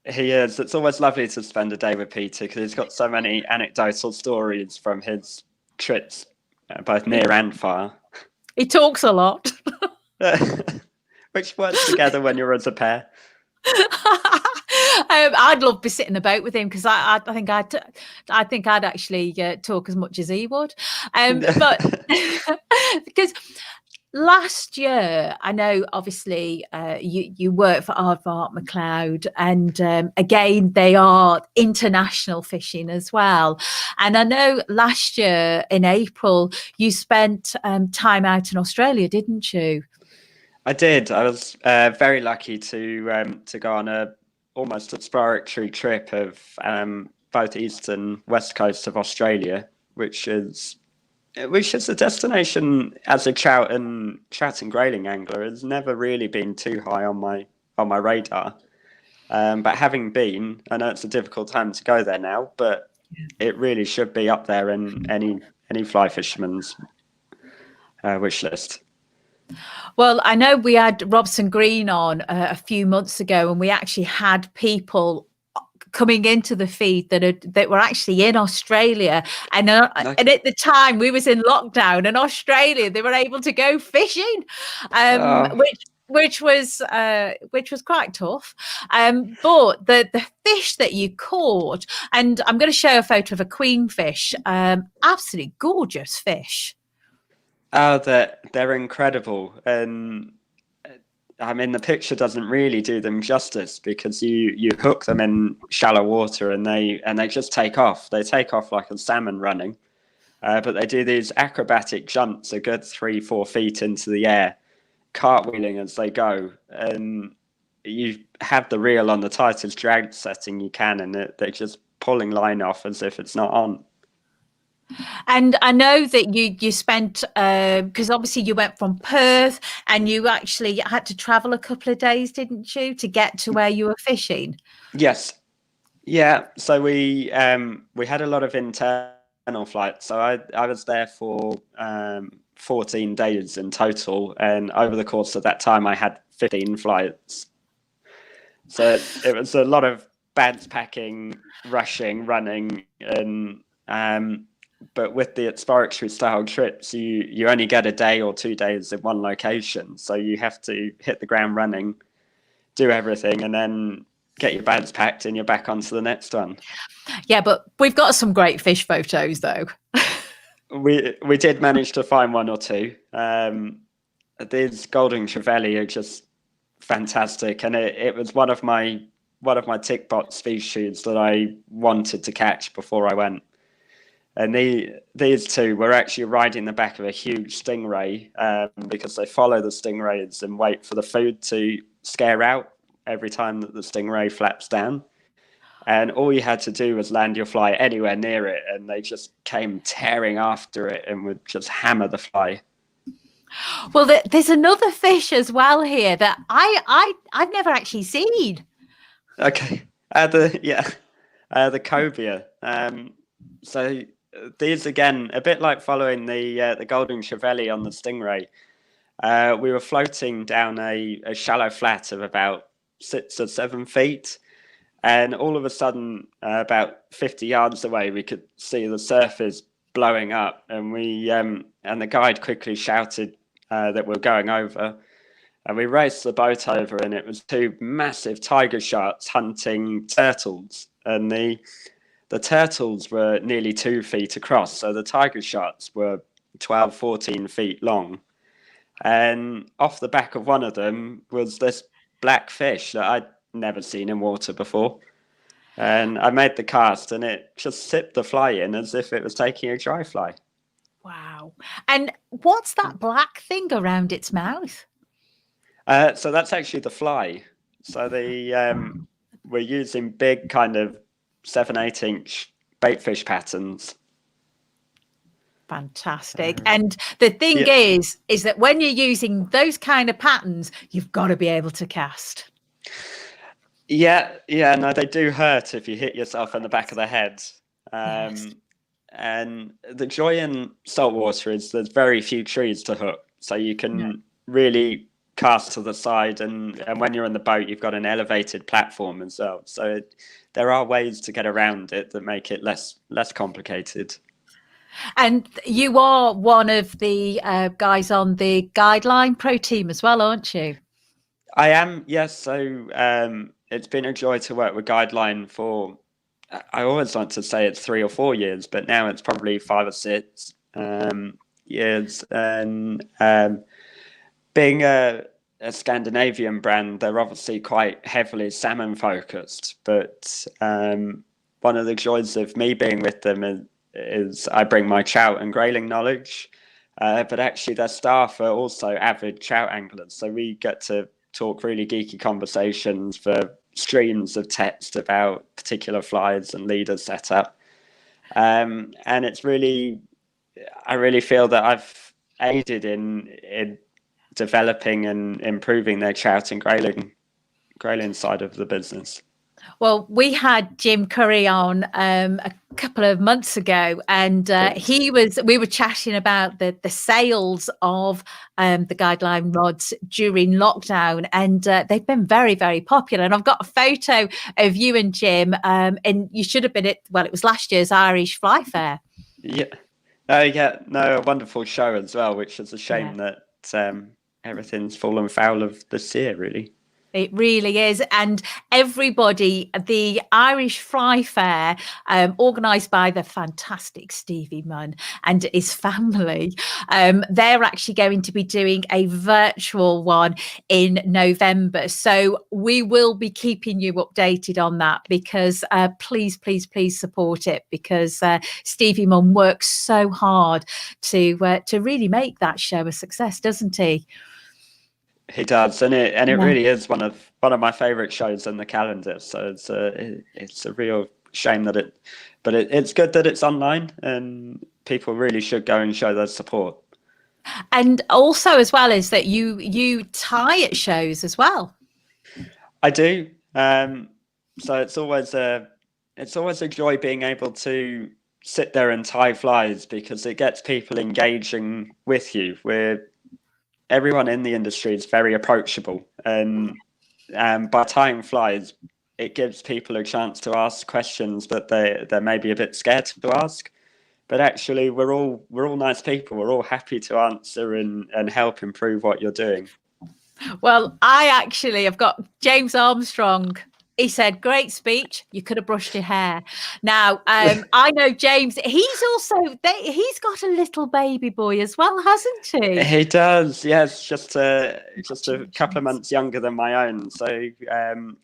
He is. It's always lovely to spend a day with Peter because he's got so many anecdotal stories from his trips, both near and far. He talks a lot. Which works together when you're as a pair. I'd love to be sitting about with him, because I think I'd actually talk as much as he would. But because last year, I know obviously you work for Aardvark McLeod, and again they are international fishing as well. And I know last year in April you spent time out in Australia, didn't you? I did. I was very lucky to go on a almost exploratory trip of both east and west coast of Australia, which is a destination as a trout and grayling angler has never really been too high on my radar. But having been, I know it's a difficult time to go there now, but it really should be up there in any fly fisherman's wish list. Well, I know we had Robson Green on a few months ago, and we actually had people coming into the feed that were actually in Australia, and at the time we was in lockdown in Australia, they were able to go fishing, which was quite tough. But the fish that you caught, and I'm going to show a photo of a queenfish, absolutely gorgeous fish. Oh, they're incredible, and I mean the picture doesn't really do them justice, because you hook them in shallow water and they just take off. They take off like a salmon running, but they do these acrobatic jumps a good 3-4 feet into the air, cartwheeling as they go, and you have the reel on the tightest drag setting you can, and they're just pulling line off as if it's not on. And I know that you spent, because obviously you went from Perth and you actually had to travel a couple of days, didn't you, to get to where you were fishing? Yes. Yeah, so we had a lot of internal flights. So I was there for 14 days in total, and over the course of that time, I had 15 flights. So it was a lot of bags packing, rushing, running, and but with the exploratory style trips, you only get a day or 2 days in one location, so you have to hit the ground running, do everything, and then get your bags packed and you're back onto the next one. Yeah, but we've got some great fish photos though. We did manage to find one or two. These golden trevally are just fantastic, and it was one of my tick box species that I wanted to catch before I went. And these two were actually riding the back of a huge stingray because they follow the stingrays and wait for the food to scare out every time that the stingray flaps down. And all you had to do was land your fly anywhere near it, and they just came tearing after it and would just hammer the fly. Well, there's another fish as well here that I've never actually seen. Okay, the cobia. So these again, a bit like following the golden trevally on the stingray. We were floating down a shallow flat of about 6 or 7 feet, and all of a sudden, about 50 yards away, we could see the surface blowing up, and the guide quickly shouted that we're going over, and we raced the boat over, and it was 2 massive tiger sharks hunting turtles, and the turtles were nearly 2 feet across, so the tiger sharks were 12, 14 feet long. And off the back of one of them was this black fish that I'd never seen in water before. And I made the cast, and it just sipped the fly in as if it was taking a dry fly. Wow. And what's that black thing around its mouth? So that's actually the fly. So we're using big kind of 7-8 inch bait fish patterns. Fantastic. And the thing is that when you're using those kind of patterns, you've got to be able to cast. Yeah, no, they do hurt if you hit yourself in the back of the head. Yes. And the joy in saltwater is there's very few trees to hook, so you can really cast to the side, and when you're in the boat, you've got an elevated platform as well. So there are ways to get around it that make it less complicated. And you are one of the guys on the Guideline Pro team as well, aren't you? I am, yes. So it's been a joy to work with Guideline for, I always like to say it's 3 or 4 years, but now it's probably 5 or 6 years. And being a Scandinavian brand, they're obviously quite heavily salmon focused. But one of the joys of me being with them is I bring my trout and grayling knowledge, but actually their staff are also avid trout anglers. So we get to talk really geeky conversations for streams of text about particular flies and leader setup. And it's really, I really feel that I've aided in developing and improving their trout and grayling side of the business. Well, we had Jim Curry on a couple of months ago, and we were chatting about the sales of the Guideline rods during lockdown, and they've been very, very popular. And I've got a photo of you and Jim, and you should have been it was last year's Irish Fly Fair. Yeah. A wonderful show as well, which is a shame that everything's fallen foul of this year, really. It really is. And everybody, the Irish Fly Fair, organised by the fantastic Stevie Munn and his family, they're actually going to be doing a virtual one in November. So we will be keeping you updated on that, because please support it, because Stevie Munn works so hard to really make that show a success, doesn't he? He does, and it really is one of my favourite shows in the calendar. So it's a real shame that it's good that it's online, and people really should go and show their support. And also, as well, is that you tie at shows as well. I do. So it's always a it's always a joy being able to sit there and tie flies, because it gets people engaging with you. Everyone in the industry is very approachable, and by tying flies, it gives people a chance to ask questions that they're maybe a bit scared to ask. But actually, we're all nice people. We're all happy to answer and help improve what you're doing. Well, I've got James Armstrong. He said, great speech. You could have brushed your hair. Now, I know James, he's got a little baby boy as well, hasn't he? He does, yes, just a couple of months younger than my own. So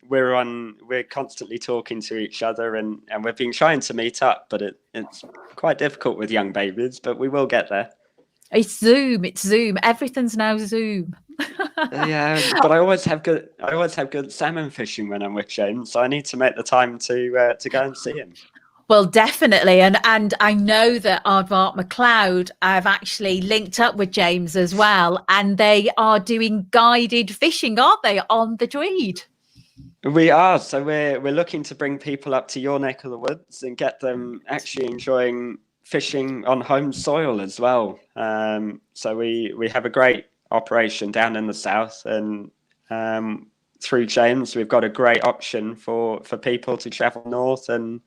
we're constantly talking to each other, and we've been trying to meet up, but it's quite difficult with young babies, but we will get there. It's Zoom. Everything's now Zoom. Yeah, but I always have good salmon fishing when I'm with James, so I need to make the time to go and see him. Well, definitely, and I know that Aardvark McLeod have actually linked up with James as well, and they are doing guided fishing, aren't they, on the Tweed? We are. So we're looking to bring people up to your neck of the woods and get them actually enjoying fishing on home soil as well. So we have a great operation down in the south, and through James we've got a great option for people to travel north and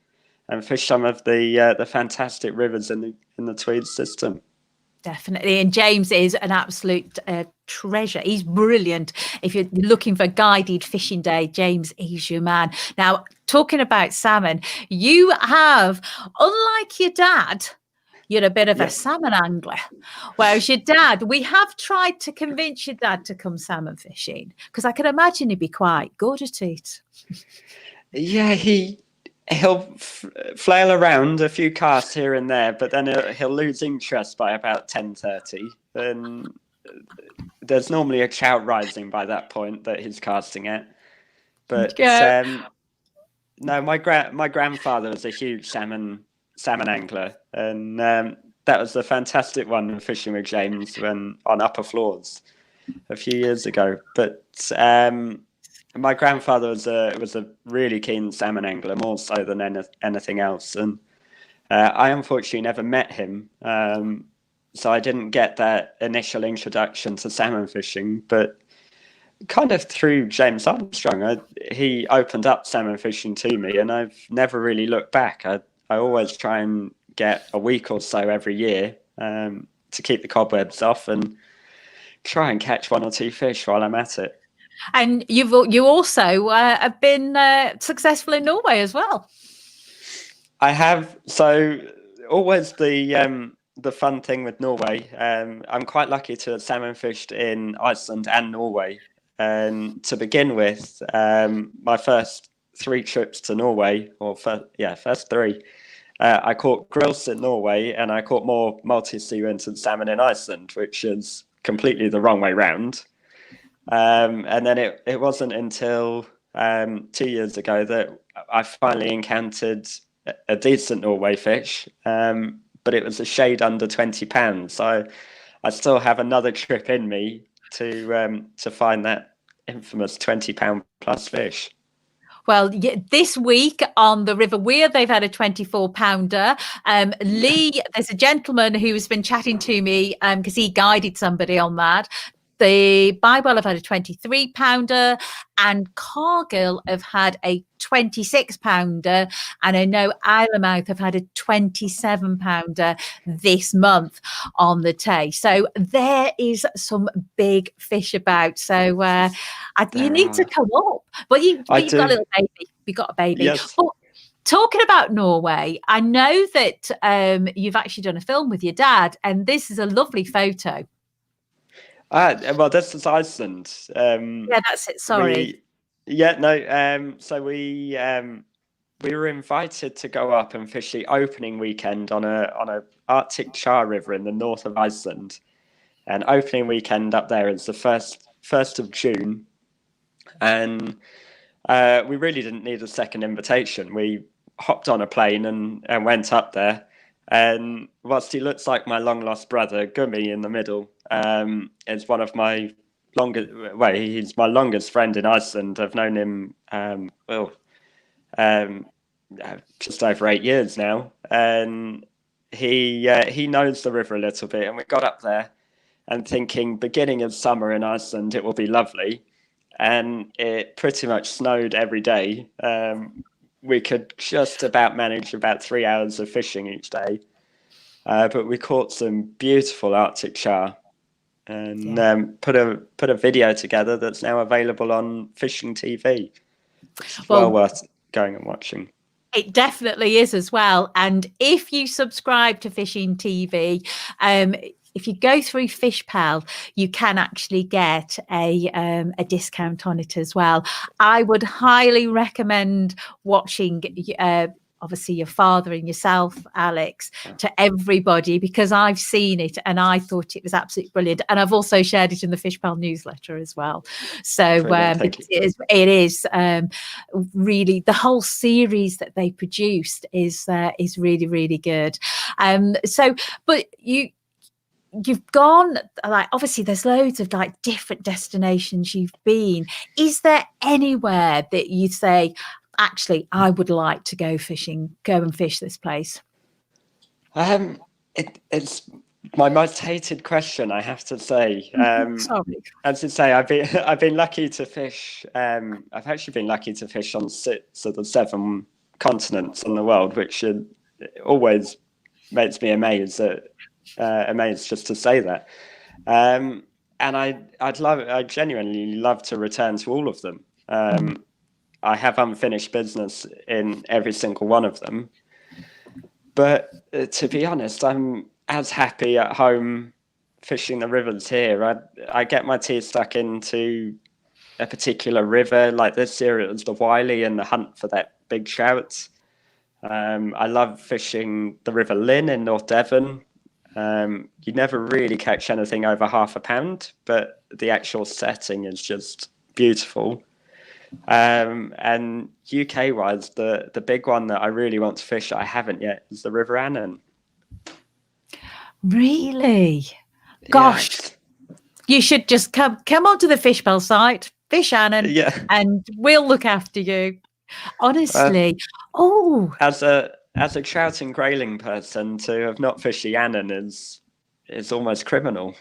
fish some of the fantastic rivers in the Tweed system. Definitely, and James is an absolute treasure. He's brilliant. If you're looking for a guided fishing day, James is your man. Now, talking about salmon, you have, unlike your dad, you're a bit of a salmon angler. Whereas your dad, we have tried to convince your dad to come salmon fishing, because I can imagine he'd be quite good at it. Yeah, he'll flail around a few casts here and there, but then he'll lose interest by about 10:30. And there's normally a trout rising by that point that he's casting at. But no, my grandfather was a huge salmon angler, and that was a fantastic one fishing with James when on upper floors a few years ago. But my grandfather was a really keen salmon angler, more so than anything else, and I unfortunately never met him, so I didn't get that initial introduction to salmon fishing. But kind of through James Armstrong, he opened up salmon fishing to me, and I've never really looked back. I always try and get a week or so every year to keep the cobwebs off and try and catch one or two fish while I'm at it. And you also have been successful in Norway as well. I have. So always the fun thing with Norway. I'm quite lucky to have salmon fished in Iceland and Norway. And to begin with, my first 3 trips to Norway, first 3, I caught grilse in Norway, and I caught more multi-sea-wintered salmon in Iceland, which is completely the wrong way round. And then it wasn't until 2 years ago that I finally encountered a decent Norway fish, but it was a shade under 20 pounds. So I still have another trip in me to find that infamous 20-pound plus fish. Well, this week on the River Weir, they've had a 24-pounder. Lee, there's a gentleman who has been chatting to me because he guided somebody on that. The Bible have had a 23-pounder, and Cargill have had a 26-pounder, and I know Isle of Mouth have had a 27-pounder this month on the Tay. So there is some big fish about. So you need to come up. But you've got a little baby. You've got a baby. Yes. But talking about Norway, I know that you've actually done a film with your dad, and this is a lovely photo. Well, this is Iceland. Yeah, that's it. Sorry. So we were invited to go up and fish the opening weekend on a Arctic char river in the north of Iceland. And opening weekend up there is the first of June, and we really didn't need a second invitation. We hopped on a plane and went up there. And whilst he looks like my long lost brother, Gummy in the middle, is one of my he's my longest friend in Iceland. I've known him just over 8 years now, and he knows the river a little bit. And we got up there and thinking beginning of summer in Iceland, it will be lovely, and it pretty much snowed every day. We could just about manage about 3 hours of fishing each day, but we caught some beautiful Arctic char, and put a video together that's now available on Fishing TV. It's well worth going and watching. It definitely is as well. And if you subscribe to Fishing TV, if you go through FishPal, you can actually get a discount on it as well. I would highly recommend watching obviously your father and yourself, Alex, to everybody, because I've seen it and I thought it was absolutely brilliant. And I've also shared it in the FishPal newsletter as well. So it is really, the whole series that they produced is really, really good. But you've gone, like, obviously there's loads of like different destinations you've been. Is there anywhere that you say, actually, I would like to go and fish this place? It's my most hated question, I have to say. Sorry. As you say, I've been lucky to fish. I've actually been lucky to fish on 6 of the 7 continents in the world, which always makes me amazed just to say that. And I genuinely love to return to all of them. I have unfinished business in every single one of them. But to be honest, I'm as happy at home fishing the rivers here. I get my teeth stuck into a particular river. Like this year, it was the Wiley and the hunt for that big trout. I love fishing the River Lynn in North Devon. You never really catch anything over half a pound, but the actual setting is just beautiful. And UK wise, the big one that I really want to fish that I haven't yet is the River Annan. Really? Gosh, you should just come onto the FishPal site, fish Annan, and we'll look after you. Honestly, as a trout and grayling person, to have not fished the Annan is almost criminal.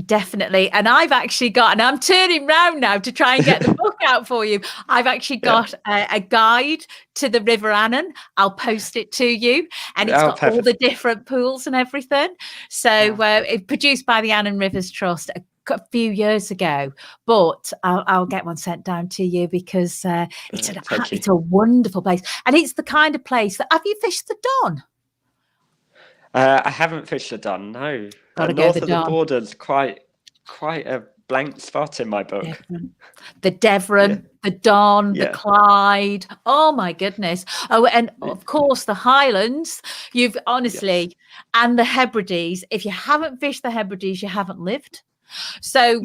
Definitely. And I've actually got, and I'm turning round now to try and get the book out for you. I've actually got a guide to the River Annan. I'll post it to you, and it's got perfect. All the different pools and everything. So it's produced by the Annan Rivers Trust a few years ago, but I'll get one sent down to you, because it's a wonderful place, and it's the kind of place that, have you fished the Don? I haven't fished the Don, no. North of the border's quite a blank spot in my book. The Devon, the Don, the Clyde. Oh my goodness! Oh, and of course the Highlands. You've honestly, and the Hebrides. If you haven't fished the Hebrides, you haven't lived. So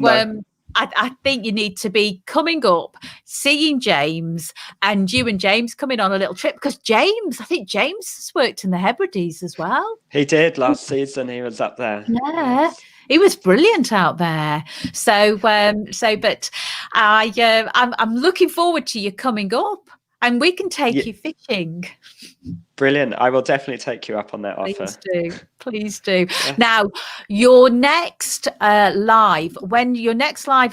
I think you need to be coming up, seeing James, and you and James coming on a little trip, because I think James has worked in the Hebrides as well. He did last season. He was up there. Yeah, he was brilliant out there. But I'm looking forward to you coming up, and we can take you fishing. Brilliant. I will definitely take you up on that offer. Please do. Yeah. Now, your next live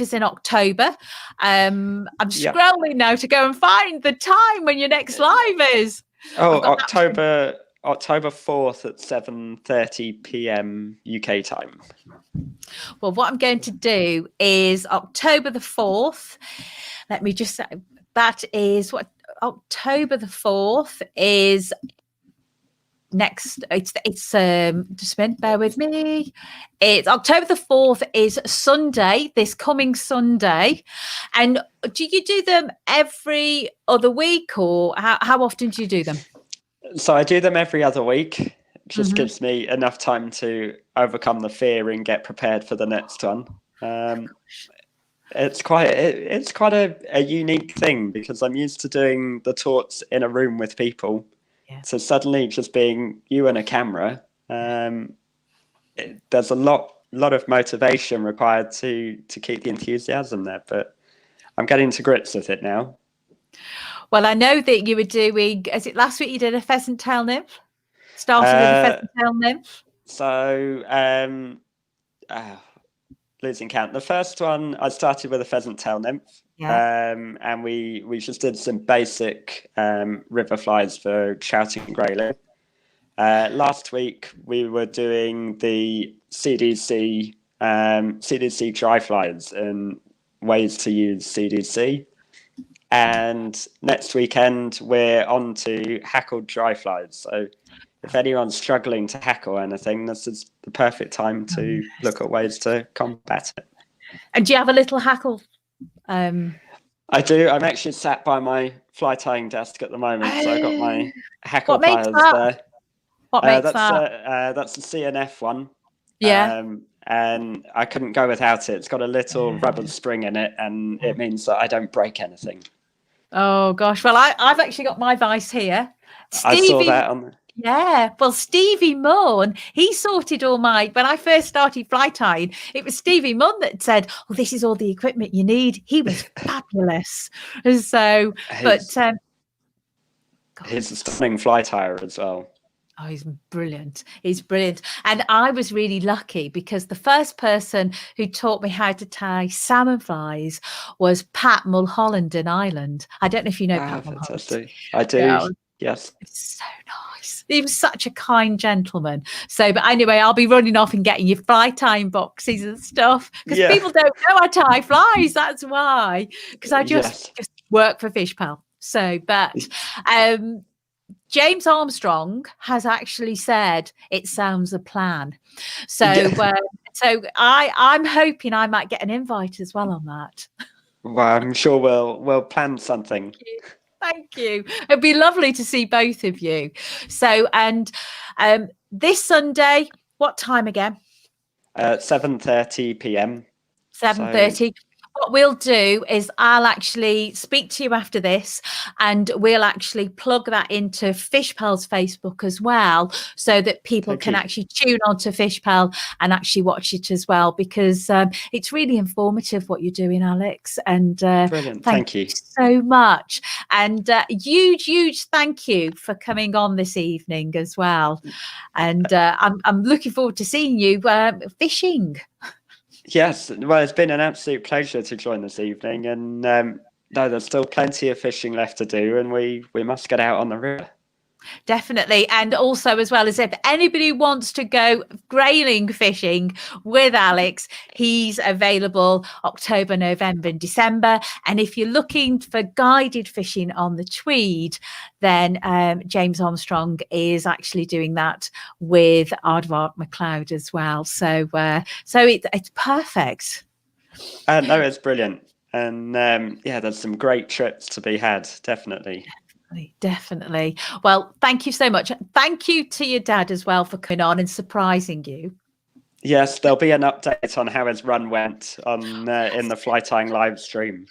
is in October. I'm scrolling now to go and find the time when your next live is. October 4th at 7:30 p.m. UK time. Well, what I'm going to do is October the 4th. Let me just say, that is what October the 4th is next. It's just a minute, bear with me. It's October the 4th is Sunday, this coming Sunday. And do you do them every other week, or how often do you do them? So I do them every other week. It just gives me enough time to overcome the fear and get prepared for the next one. It's quite a unique thing, because I'm used to doing the talks in a room with people. Yeah. So suddenly just being you and a camera, there's a lot of motivation required to keep the enthusiasm there. But I'm getting to grips with it now. Well, I know that you were doing, is it last week you did a pheasant tail nymph? Started with a pheasant tail nymph? So, losing count. The first one, I started with a pheasant tail nymph. Yeah. And we just did some basic river flies for shouting grayling. Last week, we were doing the CDC dry flies and ways to use CDC. And next weekend, we're on to hackled dry flies. So if anyone's struggling to hackle anything, this is the perfect time to look at ways to combat it. And do you have a little hackle? I do. I'm actually sat by my fly tying desk at the moment, so I got my hackle pliers there. What makes that? That's the CNF one. Yeah. And I couldn't go without it. It's got a little rubber spring in it, and it means that I don't break anything. Oh gosh. Well, I've actually got my vice here. I saw that on the... Yeah, well, Stevie Munn, he sorted all when I first started fly tying, it was Stevie Munn that said, oh, this is all the equipment you need. He was fabulous. So, he's a stunning fly tyer as well. Oh, he's brilliant. He's brilliant. And I was really lucky because the first person who taught me how to tie salmon flies was Pat Mulholland in Ireland. I don't know if you know Pat Mulholland. I do. Yeah. Yes. It's so nice. He was such a kind gentleman. So, but anyway, I'll be running off and getting your fly tying boxes and stuff because people don't know I tie flies. That's why. Because I just work for FishPal. So, but James Armstrong has actually said it sounds a plan. So, so I'm hoping I might get an invite as well on that. Well, I'm sure we'll plan something. Thank you. It'd be lovely to see both of you. So, and this Sunday, what time again? 7:30 p.m. 7:30. So... What we'll do is I'll actually speak to you after this and we'll actually plug that into FishPal's Facebook as well so that people can actually tune on to FishPal and actually watch it as well because it's really informative what you're doing, Alex. And brilliant. Thank you so much. And huge thank you for coming on this evening as well. And I'm looking forward to seeing you fishing. Yes, well, it's been an absolute pleasure to join this evening, and no, there's still plenty of fishing left to do, and we must get out on the river. Definitely. And also, as well as if anybody wants to go grayling fishing with Alex, he's available October, November and December. And if you're looking for guided fishing on the Tweed, then James Armstrong is actually doing that with Aardvark McLeod as well. So it's perfect. No, it's brilliant. And there's some great trips to be had, definitely. Definitely. Well, thank you so much. Thank you to your dad as well for coming on and surprising you. Yes, there'll be an update on how his run went on in the fly tying live stream.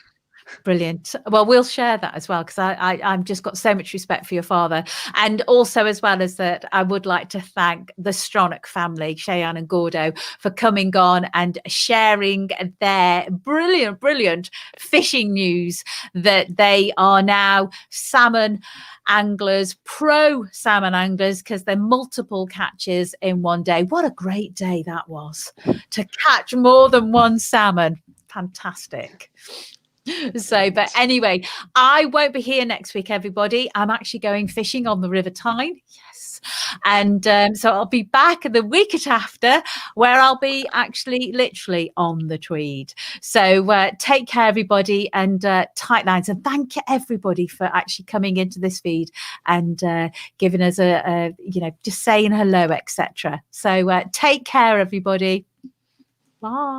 Brilliant. Well, we'll share that as well because I've just got so much respect for your father. And also, as well as that, I would like to thank the Stronach family, Cheyenne and Gordo, for coming on and sharing their brilliant fishing news that they are now salmon anglers, pro salmon anglers, because they're multiple catches in one day. What a great day that was to catch more than one salmon. Fantastic. So, but anyway, I won't be here next week, everybody. I'm actually going fishing on the River Tyne. Yes. And so I'll be back the week after where I'll be actually literally on the Tweed. So take care, everybody, and tight lines. And thank you, everybody, for actually coming into this feed and giving us just saying hello, etc. So take care, everybody. Bye.